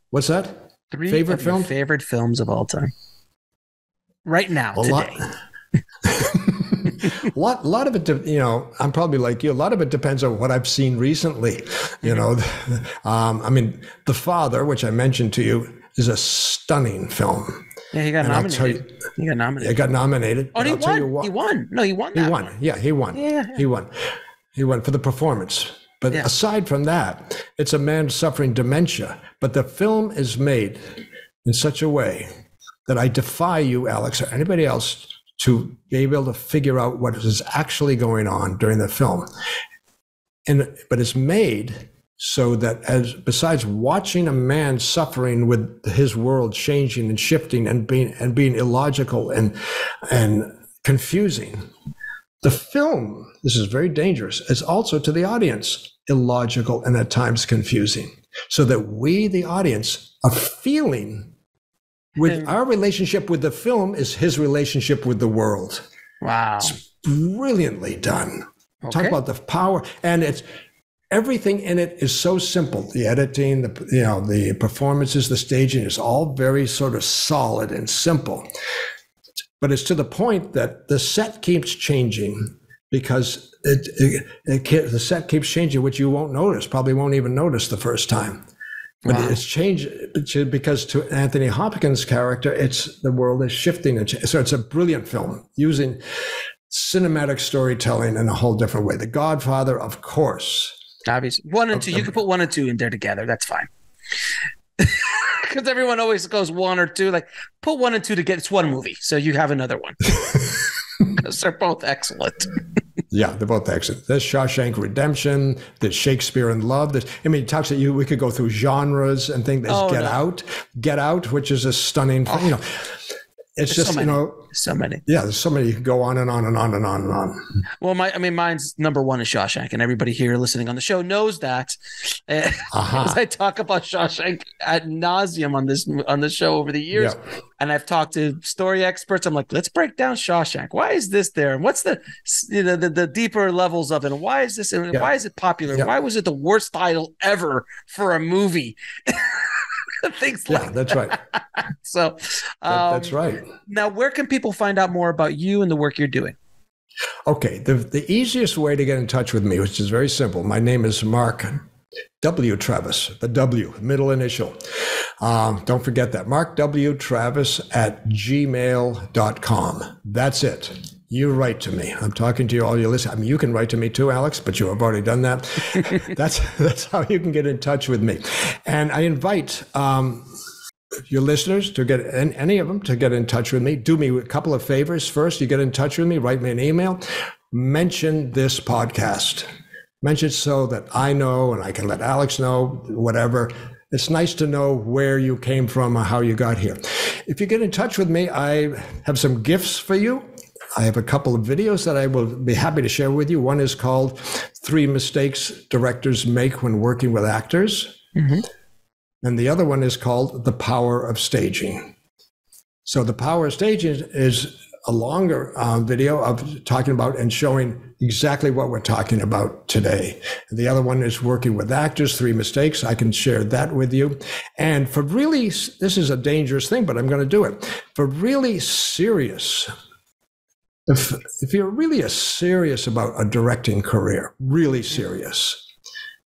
What's that? 3 favorite of your films? favorite films of all time. Right now, today. A lot of it, I'm probably like you. A lot of it depends on what I've seen recently. The Father, which I mentioned to you, is a stunning film. Yeah, he got nominated. He got nominated. Oh, he won. He won. No, he won. He won. Yeah, he won. Yeah. He won. He won for the performance. But aside from that, it's a man suffering dementia. But the film is made in such a way that I defy you, Alex, or anybody else to be able to figure out what is actually going on during the film. But it's made so that besides watching a man suffering with his world changing and shifting and being illogical and confusing, the film, this is very dangerous, is also to the audience illogical and at times confusing, so that we, the audience, are feeling with our relationship with the film is his relationship with the world. Wow. It's brilliantly done. Okay. Talk about the power. And everything in it is so simple. The editing, the performances, the staging is all very sort of solid and simple. But it's to the point that the set keeps changing because the set keeps changing, which you won't notice, probably won't even notice the first time. But it's changed because to Anthony Hopkins' character, the world is shifting. So it's a brilliant film using cinematic storytelling in a whole different way. The Godfather, of course. Obviously. 1 and 2. You can put 1 and 2 in there together. That's fine. Because everyone always goes 1 or 2. Like, put 1 and 2 together. It's one movie, so you have another one. Because they're both excellent. Yeah, they're both excellent. There's Shawshank Redemption. There's Shakespeare in Love. It talks that we could go through genres and things. There's Get Out, which is a stunning. It's there's just, so many. Yeah, there's so many. You can go on and on and on and on and on. Well, mine's number 1 is Shawshank, and everybody here listening on the show knows that. As I talk about Shawshank ad nauseum on this show over the years, and I've talked to story experts. I'm like, let's break down Shawshank. Why is this there? And what's the deeper levels of it? And why is this? And why is it popular? Why was it the worst title ever for a movie? Things like that's right. So that's right. Now, where can people find out more about you and the work you're doing? Okay, the easiest way to get in touch with me, which is very simple. My name is Mark W. Travis, the W, middle initial. Don't forget that. Mark W. Travis at gmail.com. That's it. You write to me. I'm talking to you, all you listen. You can write to me too, Alex, but you have already done that. That's how you can get in touch with me. And I invite your listeners to get any of them to get in touch with me. Do me a couple of favors. First, you get in touch with me, write me an email, mention this podcast. Mention so that I know and I can let Alex know, whatever. It's nice to know where you came from or how you got here. If you get in touch with me, I have some gifts for you. I have a couple of videos that I will be happy to share with you. One is called 3 Mistakes Directors Make When Working with Actors. Mm-hmm. And the other one is called The Power of Staging. So The Power of Staging is a longer video of talking about and showing exactly what we're talking about today. And the other one is Working with Actors, 3 Mistakes. I can share that with you. And for really, this is a dangerous thing, but I'm going to do it. For really serious, if you're really serious about a directing career, really serious,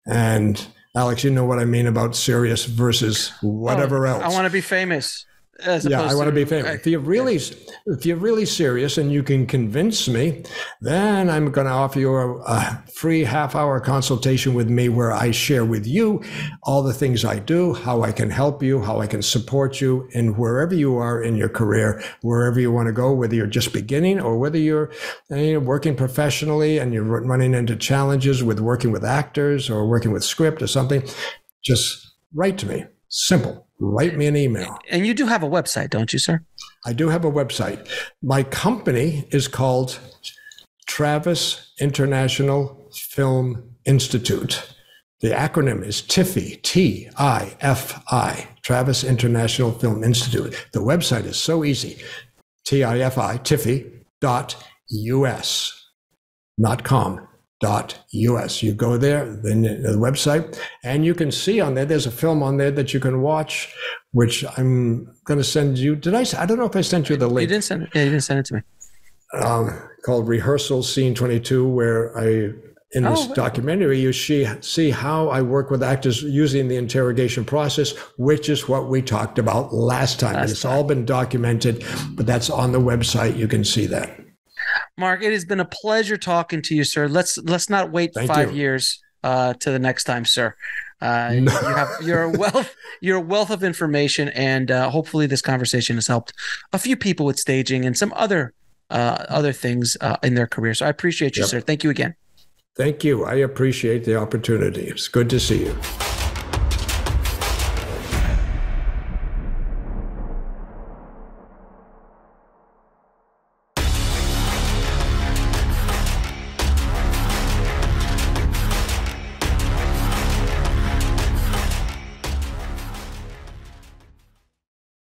and Alex, you know what I mean about serious versus whatever else. I want to be famous. I want to be famous. If you're really serious and you can convince me, then I'm going to offer you a free half-hour consultation with me where I share with you all the things I do, how I can help you, how I can support you, and wherever you are in your career, wherever you want to go, whether you're just beginning or whether you're working professionally and you're running into challenges with working with actors or working with script or something, just write to me. Simple. Write me an email. And you do have a website, don't you, sir? I do have a website. My company is called Travis International Film Institute. The acronym is TIFI, T-I-F-I, Travis International Film Institute. The website is so easy, T-I-F-I, TIFI.us, not com. .us. You go there, then the website, and you can see on there, there's a film on there that you can watch, which I'm going to send you. I don't know if I sent you the link. You didn't send it. Yeah, you didn't send it to me. Called Rehearsal Scene 22, where in this documentary, you see how I work with actors using the interrogation process, which is what we talked about last time. It's all been documented, but that's on the website. You can see that. Mark, it has been a pleasure talking to you, sir. Let's not wait 5 years to the next time, sir. You're a wealth of information, and hopefully this conversation has helped a few people with staging and some other things in their career. So I appreciate you, sir. Thank you again. Thank you. I appreciate the opportunity. It's good to see you.